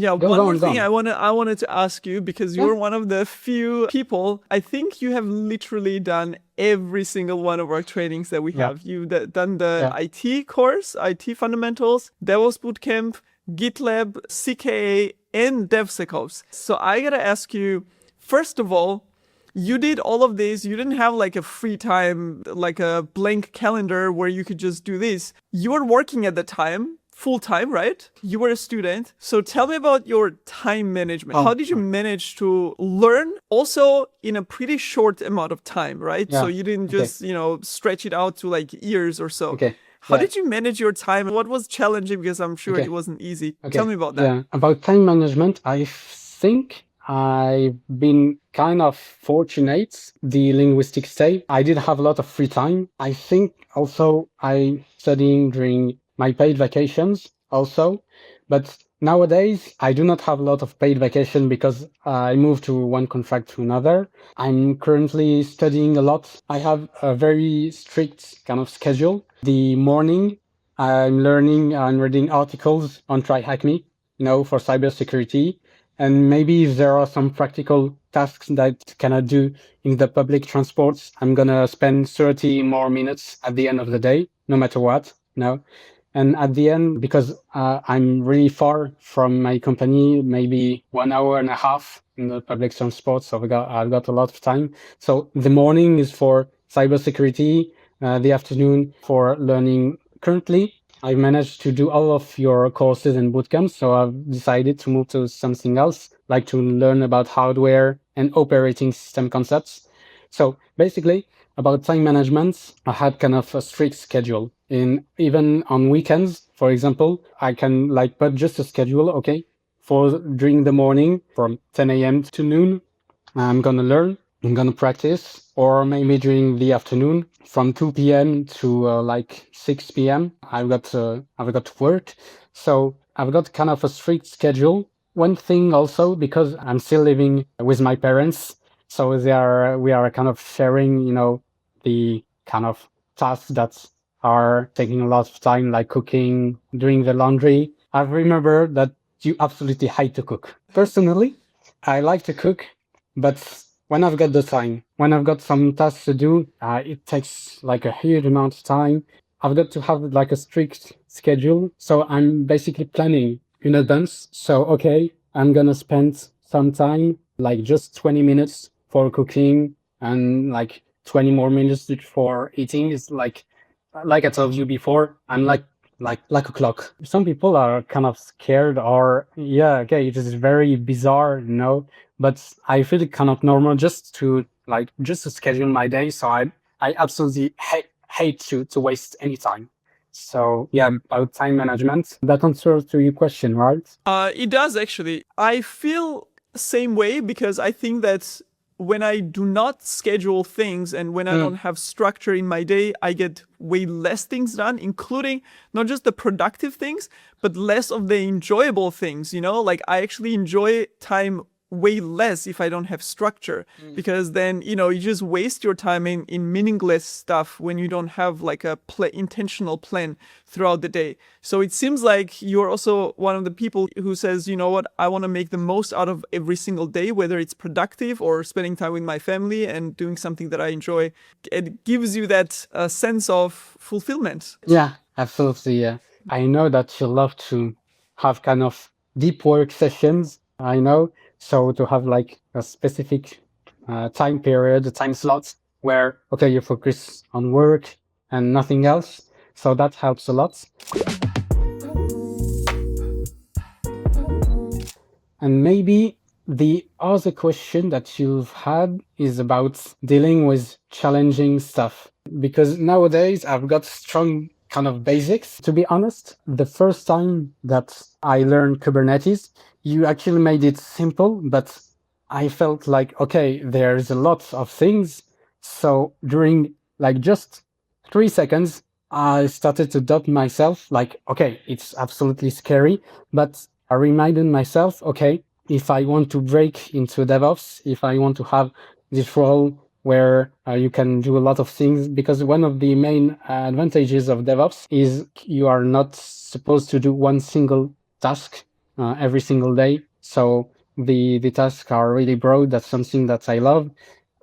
Yeah, Go one on, more go thing on. I wanted to ask you, because Yeah. you're one of the few people, I think you have literally done every single one of our trainings that we Yeah. have. You've done the Yeah. IT course, IT fundamentals, DevOps Bootcamp, GitLab, CKA, and DevSecOps. So I gotta ask you, first of all, you did all of this. You didn't have like a free time, like a blank calendar where you could just do this. You were working at the time, full time, right? You were a student. So tell me about your time management. How did you manage to learn also in a pretty short amount of time, right? Yeah. So you didn't Okay. just, stretch it out to like years or so. Okay. How Yeah. did you manage your time? What was challenging? Because I'm sure Okay. it wasn't easy. Okay. Tell me about that. Yeah. About time management, I think I've been kind of fortunate the linguistics day. I did have a lot of free time. I think also I studying during my paid vacations also, but nowadays I do not have a lot of paid vacation because I moved to one contract to another. I'm currently studying a lot. I have a very strict kind of schedule. The morning I'm reading articles on TryHackMe, for cybersecurity. And maybe if there are some practical tasks that cannot do in the public transports, I'm gonna spend 30 more minutes at the end of the day, no matter what. And at the end, because I'm really far from my company, maybe 1 hour and a half in the public transport, so I've got a lot of time. So the morning is for cybersecurity, the afternoon for learning. Currently, I managed to do all of your courses and bootcamps, so I've decided to move to something else, like to learn about hardware and operating system concepts. So basically, about time management, I had kind of a strict schedule. And even on weekends, for example, I can like put just a schedule, okay, for during the morning from 10 a.m. to noon, I'm gonna learn, I'm gonna practice, or maybe during the afternoon from 2 p.m. to like 6 p.m. I've got to work, so I've got kind of a strict schedule. One thing also, because I'm still living with my parents, so we are kind of sharing, the kind of tasks that are taking a lot of time, like cooking, doing the laundry. I remember that you absolutely hate to cook. Personally, I like to cook, but when I've got the time, when I've got some tasks to do, it takes like a huge amount of time. I've got to have like a strict schedule. So I'm basically planning in advance. So, okay, I'm gonna spend some time, like just 20 minutes for cooking and like 20 more minutes for eating. Is like I told you before, I'm like a clock. Some people are kind of scared or yeah, okay, it is very bizarre, but I feel it kind of normal just to schedule my day. So I absolutely hate to waste any time. So yeah, about time management. That answers to your question, right? It does actually. I feel same way because I think that when I do not schedule things and when I don't have structure in my day, I get way less things done, including not just the productive things, but less of the enjoyable things, Like I actually enjoy time way less if I don't have structure because then, you just waste your time in meaningless stuff when you don't have like a intentional plan throughout the day. So it seems like you're also one of the people who says, you know what, I want to make the most out of every single day, whether it's productive or spending time with my family and doing something that I enjoy. It gives you that sense of fulfillment. Yeah, absolutely. Yeah. I know that you love to have kind of deep work sessions. I know. So to have like a specific time period, a time slot where, okay, you focus on work and nothing else. So that helps a lot. And maybe the other question that you've had is about dealing with challenging stuff. Because nowadays I've got strong kind of basics. To be honest, the first time that I learned Kubernetes, you actually made it simple, but I felt like, okay, there's a lot of things. So during like just 3 seconds, I started to doubt myself, like, okay, it's absolutely scary, but I reminded myself, okay, if I want to break into DevOps, if I want to have this role where you can do a lot of things, because one of the main advantages of DevOps is you are not supposed to do one single task every single day. So the tasks are really broad. That's something that I love.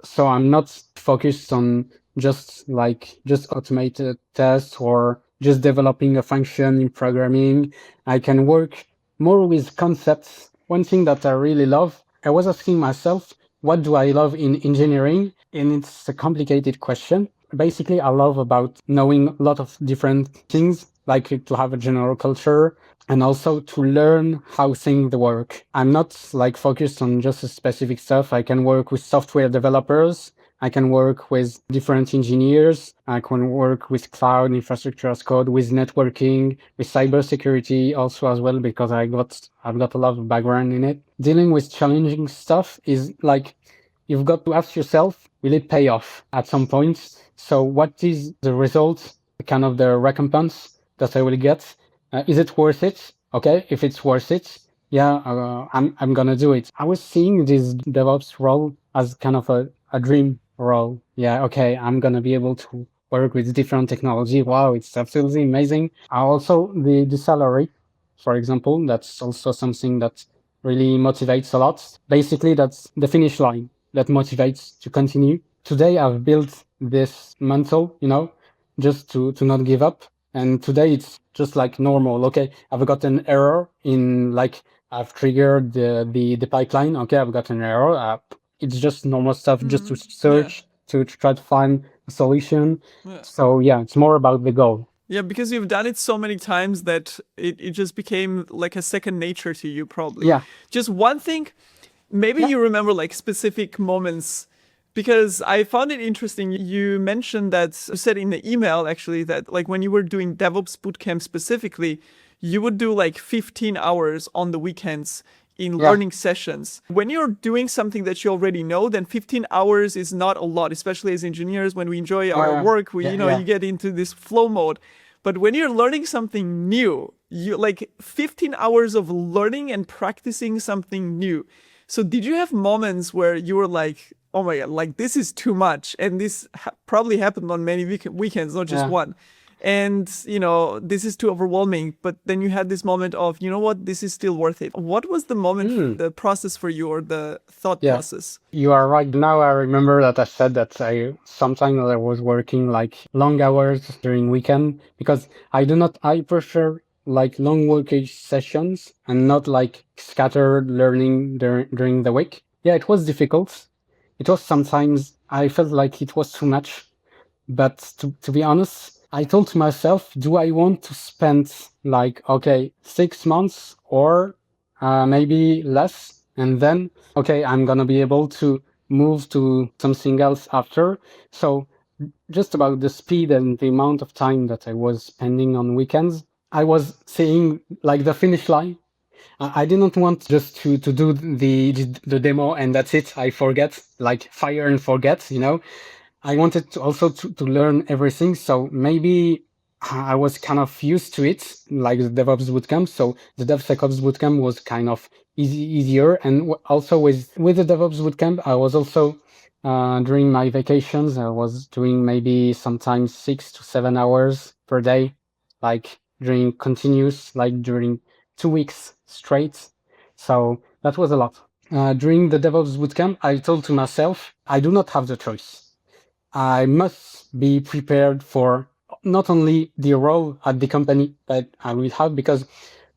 So I'm not focused on just automated tests or just developing a function in programming. I can work more with concepts. One thing that I really love, I was asking myself, what do I love in engineering? And it's a complicated question. Basically, I love about knowing a lot of different things, like to have a general culture and also to learn how things work. I'm not like focused on just a specific stuff. I can work with software developers. I can work with different engineers. I can work with cloud infrastructure as code, with networking, with cybersecurity also as well, because I've got a lot of background in it. Dealing with challenging stuff is like, you've got to ask yourself, will it pay off at some point? So what is the result, kind of the recompense that I will get? Is it worth it? Okay, if it's worth it, yeah, I'm gonna do it. I was seeing this DevOps role as kind of a dream role. Yeah, okay, I'm gonna be able to work with different technology. Wow, it's absolutely amazing. Also, the salary, for example, that's also something that really motivates a lot. Basically, that's the finish line that motivates to continue. Today, I've built this mantle, just to not give up. And today it's just like normal. Okay, I've got an error in like I've triggered the pipeline. Okay, I've got an error. It's just normal stuff, just to search to try to find a solution. Yeah. So yeah, it's more about the goal. Yeah, because you've done it so many times that it just became like a second nature to you, probably. Yeah. Just one thing, maybe you remember like specific moments, because I found it interesting. You mentioned that, you said in the email actually that like when you were doing DevOps Bootcamp specifically, you would do like 15 hours on the weekends in learning sessions. When you're doing something that you already know, then 15 hours is not a lot, especially as engineers. When we enjoy our work, you get into this flow mode. But when you're learning something new, you like 15 hours of learning and practicing something new. So did you have moments where you were like, oh my God, like this is too much? And this probably happened on many weekends, not just one. and this is too overwhelming. But then you had this moment of, you know what, this is still worth it. What was the moment, the process for you, or the thought process? You are right. Now I remember that I said that sometimes I was working like long hours during weekend, because I prefer like long working sessions and not like scattered learning during the week. Yeah, it was difficult. It was sometimes, I felt like it was too much. But to be honest, I told to myself, do I want to spend like, okay, 6 months or maybe less? And then, okay, I'm going to be able to move to something else after. So just about the speed and the amount of time that I was spending on weekends, I was seeing like the finish line. I didn't want just to do the demo and that's it. I forget, like fire and forget, I wanted to also to learn everything. So maybe I was kind of used to it, like the DevOps Bootcamp. So the DevSecOps Bootcamp was kind of easier. And also with the DevOps Bootcamp, I was also, during my vacations, I was doing maybe sometimes 6 to 7 hours per day, like during 2 weeks straight. So that was a lot. During the DevOps Bootcamp, I told to myself, I do not have the choice. I must be prepared for not only the role at the company that I will have, because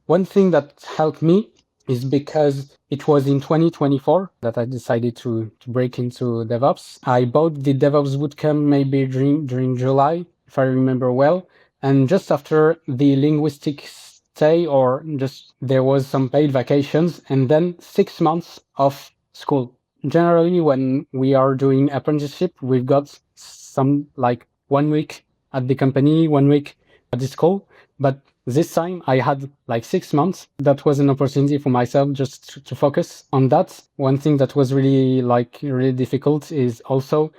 one thing that helped me is because it was in 2024 that I decided to break into DevOps. I bought the DevOps Bootcamp maybe during July, if I remember well. And just after the linguistic stay, or just there was some paid vacations, and then 6 months of school. Generally, when we are doing apprenticeship, we've got some like 1 week at the company, 1 week at the school. But this time I had like 6 months. That was an opportunity for myself just to focus on that. One thing that was really difficult is also,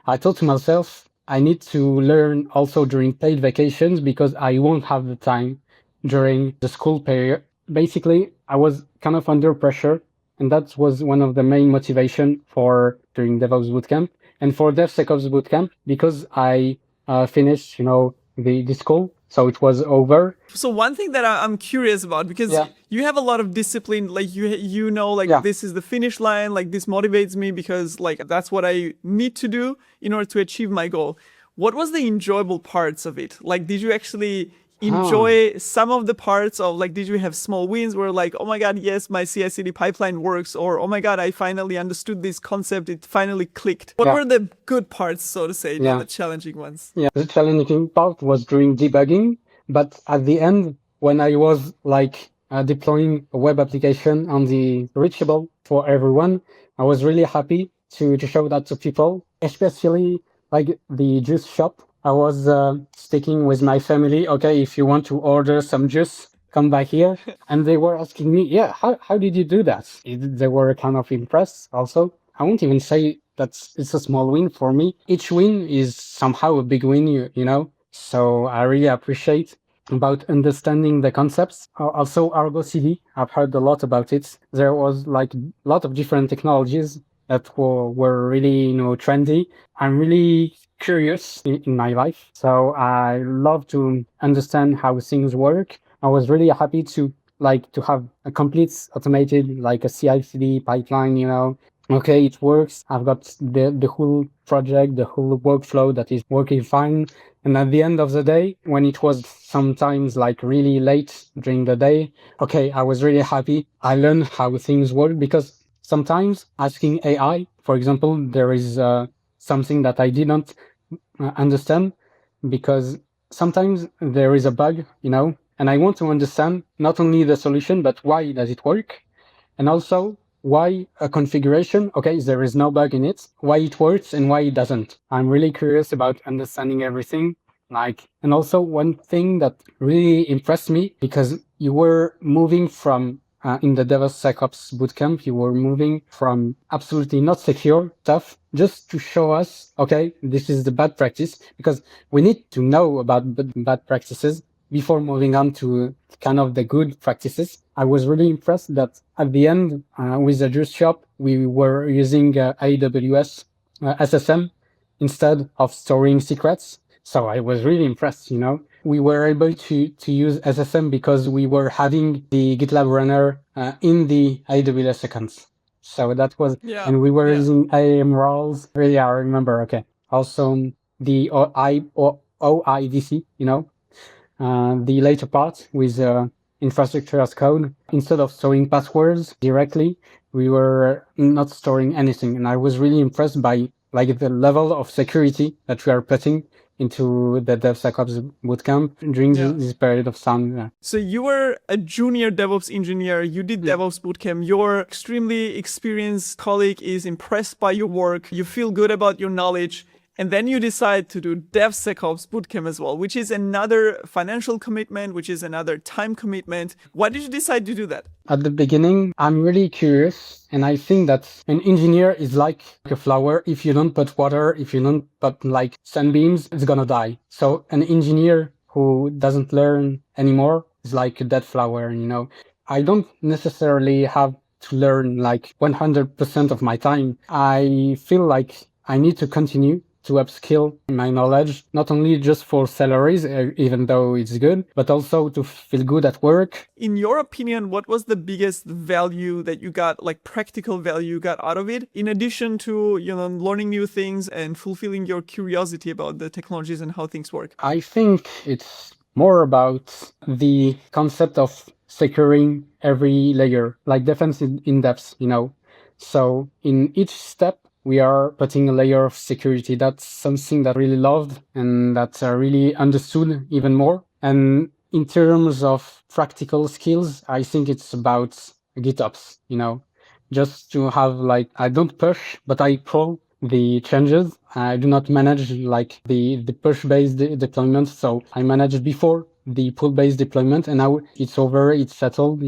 I told to myself, I need to learn also during paid vacations, because I won't have the time during the school period. Basically, I was kind of under pressure. And that was one of the main motivation for doing DevOps Bootcamp. And for DevSecOps Bootcamp, because I finished, the school, so it was over. So one thing that I'm curious about, because you have a lot of discipline, like this is the finish line, like this motivates me because like that's what I need to do in order to achieve my goal. What was the enjoyable parts of it? Like, did you actually enjoy some of the parts of, like, did you have small wins where like, oh my God, yes, my CI/CD pipeline works, or oh my God, I finally understood this concept, it finally clicked? What were the good parts, so to say, not the challenging ones? Yeah, the challenging part was during debugging, but at the end, when I was like deploying a web application on the reachable for everyone, I was really happy to show that to people, especially like the juice shop. I was sticking with my family. Okay, if you want to order some juice, come back here. And they were asking me, how did you do that? They were kind of impressed also. I won't even say that it's a small win for me. Each win is somehow a big win, you know? So I really appreciate about understanding the concepts. Also, Argo CD, I've heard a lot about it. There was like a lot of different technologies that were really, trendy. I'm really curious in my life. So I love to understand how things work. I was really happy to have a complete automated, like a CI/CD pipeline, Okay, it works. I've got the whole project, the whole workflow that is working fine. And at the end of the day, when it was sometimes like really late during the day, okay, I was really happy. I learned how things work, because sometimes asking AI, for example, there is something that I didn't understand, because sometimes there is a bug, and I want to understand not only the solution, but why does it work? And also, why a configuration, okay, there is no bug in it, why it works and why it doesn't. I'm really curious about understanding everything. And also one thing that really impressed me, because you were moving from, in the DevSecOps Bootcamp, you were moving from absolutely not secure stuff just to show us, okay, this is the bad practice, because we need to know about bad practices before moving on to kind of the good practices. I was really impressed that at the end, with the juice shop, we were using AWS SSM instead of storing secrets. So I was really impressed, we were able to use SSM because we were having the GitLab runner in the AWS accounts. So that was, and we were using IAM roles. Yeah, I remember. Okay. Also the OIDC, the later part with infrastructure as code. Instead of storing passwords directly, we were not storing anything. And I was really impressed by like the level of security that we are putting into the DevSecOps Bootcamp during this period of time. Yeah. So you were a junior DevOps engineer. You did DevOps Bootcamp. Your extremely experienced colleague is impressed by your work. You feel good about your knowledge. And then you decide to do DevSecOps Bootcamp as well, which is another financial commitment, which is another time commitment. Why did you decide to do that? At the beginning, I'm really curious. And I think that an engineer is like a flower. If you don't put water, if you don't put like sunbeams, it's going to die. So an engineer who doesn't learn anymore is like a dead flower, I don't necessarily have to learn like 100% of my time. I feel like I need to continue to upskill my knowledge, not only just for salaries, even though it's good, but also to feel good at work. In your opinion, what was the biggest value that you got, like practical value you got out of it, in addition to, learning new things and fulfilling your curiosity about the technologies and how things work? I think it's more about the concept of securing every layer, like defense in depth, So in each step, we are putting a layer of security. That's something that I really loved and that I really understood even more. And in terms of practical skills, I think it's about GitOps, just to have like, I don't push, but I pull the changes. I do not manage like the push-based deployment. So I managed before the pull-based deployment, and now it's over, it's settled,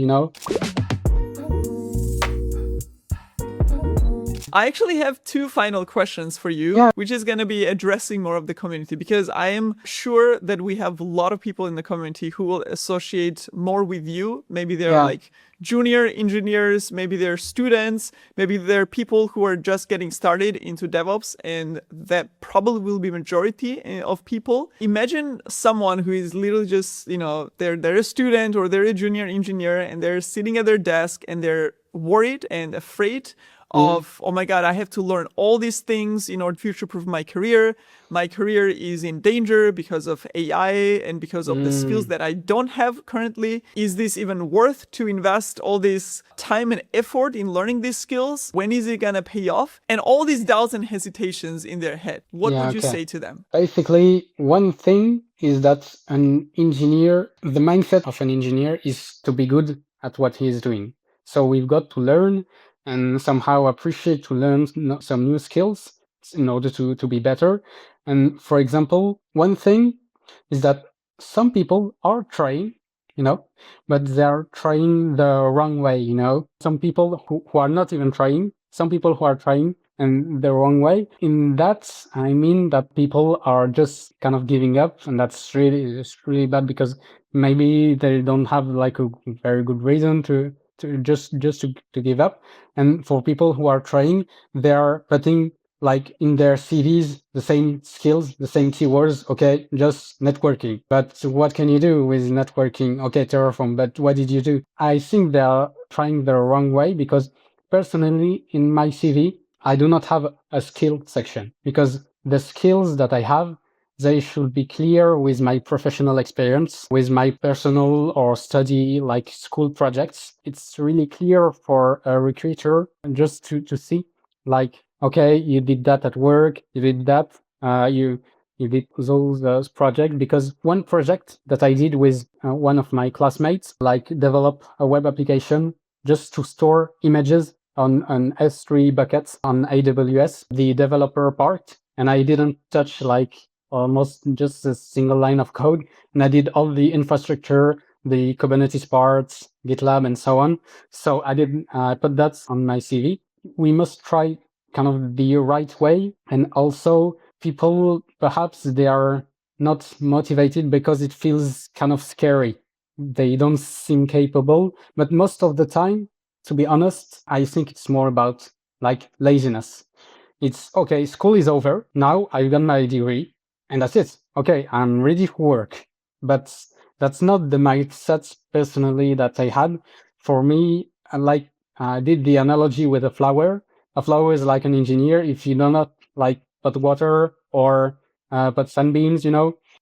I actually have two final questions for you, which is going to be addressing more of the community, because I am sure that we have a lot of people in the community who will associate more with you. Maybe they're like junior engineers, maybe they're students, maybe they're people who are just getting started into DevOps, and that probably will be majority of people. Imagine someone who is literally just, they're a student or they're a junior engineer and they're sitting at their desk and they're worried and afraid of, oh my God, I have to learn all these things in order to future-proof my career. My career is in danger because of AI and because of the skills that I don't have currently. Is this even worth to invest all this time and effort in learning these skills? When is it gonna pay off? And all these doubts and hesitations in their head. What would you say to them? Basically, one thing is that an engineer, the mindset of an engineer is to be good at what he is doing. So we've got to learn and somehow appreciate to learn some new skills in order to be better. And for example, one thing is that some people are trying, but they're trying the wrong way, Some people who are not even trying, some people who are trying and the wrong way. In that, I mean that people are just kind of giving up, and it's really bad because maybe they don't have like a very good reason to give up. And for people who are trying, they are putting like in their CVs the same skills, the same keywords. Okay, just networking. But what can you do with networking? Okay, Terraform. But what did you do? I think they are trying the wrong way, because personally in my CV, I do not have a skill section, because the skills that I have, they should be clear with my professional experience, with my personal or study, like school projects. It's really clear for a recruiter just to see, like, okay, you did that at work, you did that, you did those projects. Because one project that I did with one of my classmates, like develop a web application just to store images on an S3 buckets on AWS, the developer part, and I didn't touch like almost just a single line of code, and I did all the infrastructure, the Kubernetes parts, GitLab, and so on. So I did put that on my CV. We must try kind of the right way, and also people, perhaps they are not motivated because it feels kind of scary. They don't seem capable, but most of the time, to be honest, I think it's more about like laziness. It's okay, school is over. Now I've got my degree and that's it. Okay, I'm ready for work. But that's not the mindset personally that I had. For me, I did the analogy with a flower. A flower is like an engineer. If you do not like put water or put sunbeams,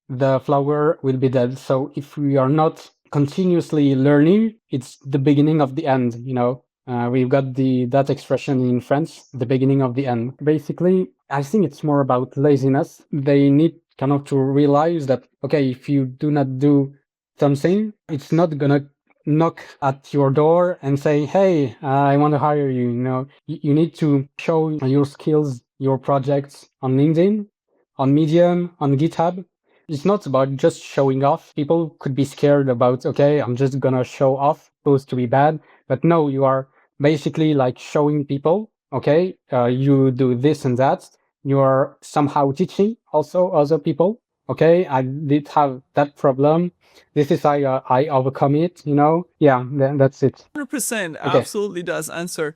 the flower will be dead. So if we are not continuously learning, it's the beginning of the end. We've got that expression in France, the beginning of the end. Basically, I think it's more about laziness. They need kind of to realize that, okay, if you do not do something, it's not gonna knock at your door and say, hey, I want to hire you. You need to show your skills, your projects on LinkedIn, on Medium, on GitHub. It's not about just showing off. People could be scared about, okay, I'm just gonna show off, supposed to be bad. But no, you are basically like showing people, okay, you do this and that. You are somehow teaching also other people. Okay, I did have that problem. This is how I overcome it. Yeah, that's it. 100% Okay. absolutely does answer.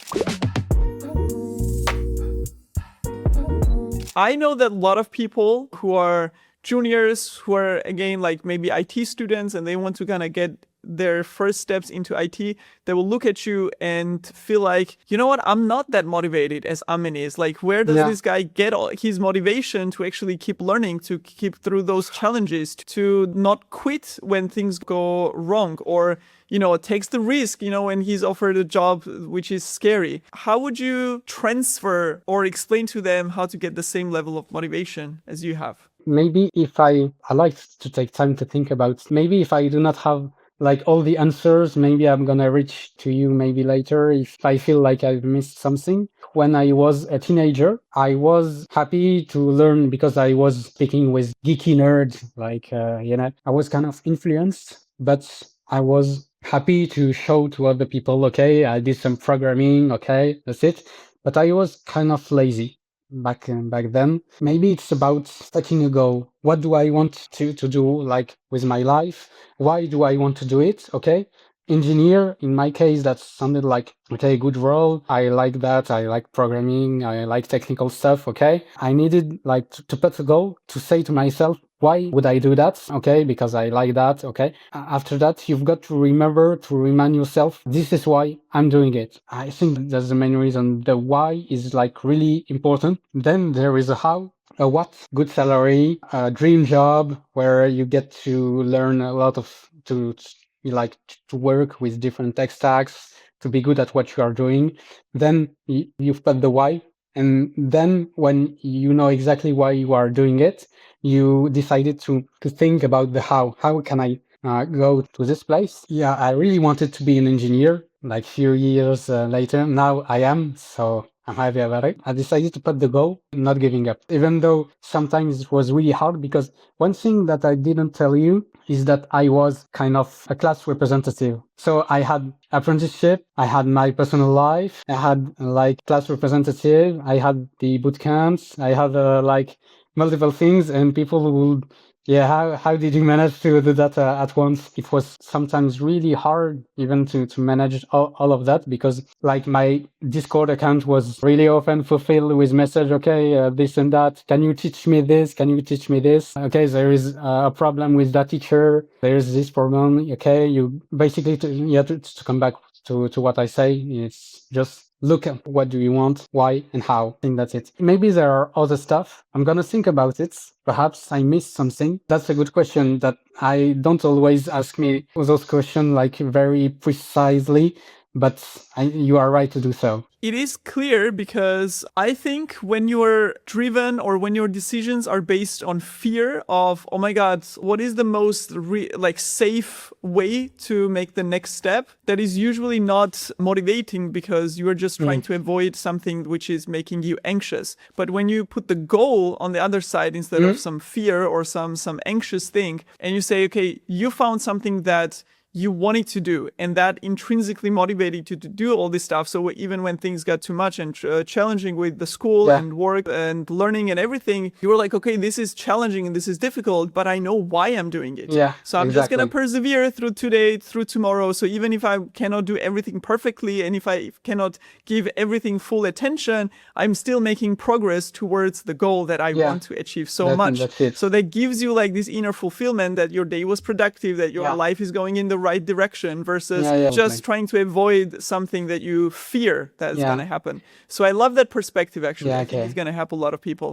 I know that a lot of people who are juniors, who are again like maybe IT students, and they want to kind of get their first steps into IT, they will look at you and feel like, you know what, I'm not that motivated as Amin is. Like, where does this guy get all his motivation to actually keep learning, to keep through those challenges, to not quit when things go wrong, or takes the risk, when he's offered a job which is scary? How would you transfer or explain to them how to get the same level of motivation as you have? Maybe if I like to take time to think about, maybe if I do not have like all the answers, maybe I'm gonna reach to you maybe later if I feel like I've missed something. When I was a teenager, I was happy to learn because I was speaking with geeky nerds, I was kind of influenced, but I was happy to show to other people, okay, I did some programming, okay, that's it. But I was kind of lazy back then. Maybe it's about setting a goal. What do I want to do like with my life? Why do I want to do it? Okay. Engineer, in my case, that sounded like, okay, good role. I like that. I like programming. I like technical stuff. Okay. I needed like to put a goal to say to myself, why would I do that? Okay, because I like that. Okay. After that, you've got to remember to remind yourself, this is why I'm doing it. I think that's the main reason. The why is like really important. Then there is a how. A what? Good salary, a dream job where you get to learn a lot of to work with different tech stacks, to be good at what you are doing. Then you've got the why. And then when you know exactly why you are doing it, you decided to think about the how. How can I go to this place? Yeah, I really wanted to be an engineer. Like few years later, now I am. So I'm happy about it. I decided to put the goal, not giving up, even though sometimes it was really hard, because one thing that I didn't tell you is that I was kind of a class representative. So I had apprenticeship, I had my personal life, I had like class representative, I had the boot camps, I had like multiple things, and people would, yeah, how did you manage to do that at once? It was sometimes really hard even to manage all of that, because like my Discord account was really often fulfilled with message, okay, this and that. Can you teach me this? Can you teach me this? Okay, there is a problem with that teacher. There is this problem. Okay, you basically, to come back to what I say, it's just look at what do you want, why, and how. I think that's it. Maybe there are other stuff. I'm gonna think about it. Perhaps I missed something. That's a good question that I don't always ask me those questions like very precisely, but you are right to do so. It is clear, because I think when you're driven or when your decisions are based on fear of, oh my God, what is the most safe way to make the next step? That is usually not motivating, because you are just trying to avoid something which is making you anxious. But when you put the goal on the other side instead of some fear or some anxious thing, and you say, okay, you found something that you wanted to do, and that intrinsically motivated you to do all this stuff. So even when things got too much and challenging with the school and work and learning and everything, you were like, okay, this is challenging and this is difficult, but I know why I'm doing it. So I'm just gonna persevere through today, through tomorrow. So even if I cannot do everything perfectly, and if I cannot give everything full attention, I'm still making progress towards the goal that I want to achieve so much. So that gives you like this inner fulfillment that your day was productive, that your life is going in the right direction, versus just trying to avoid something that you fear that's going to happen. So I love that perspective, actually. I think it's going to help a lot of people.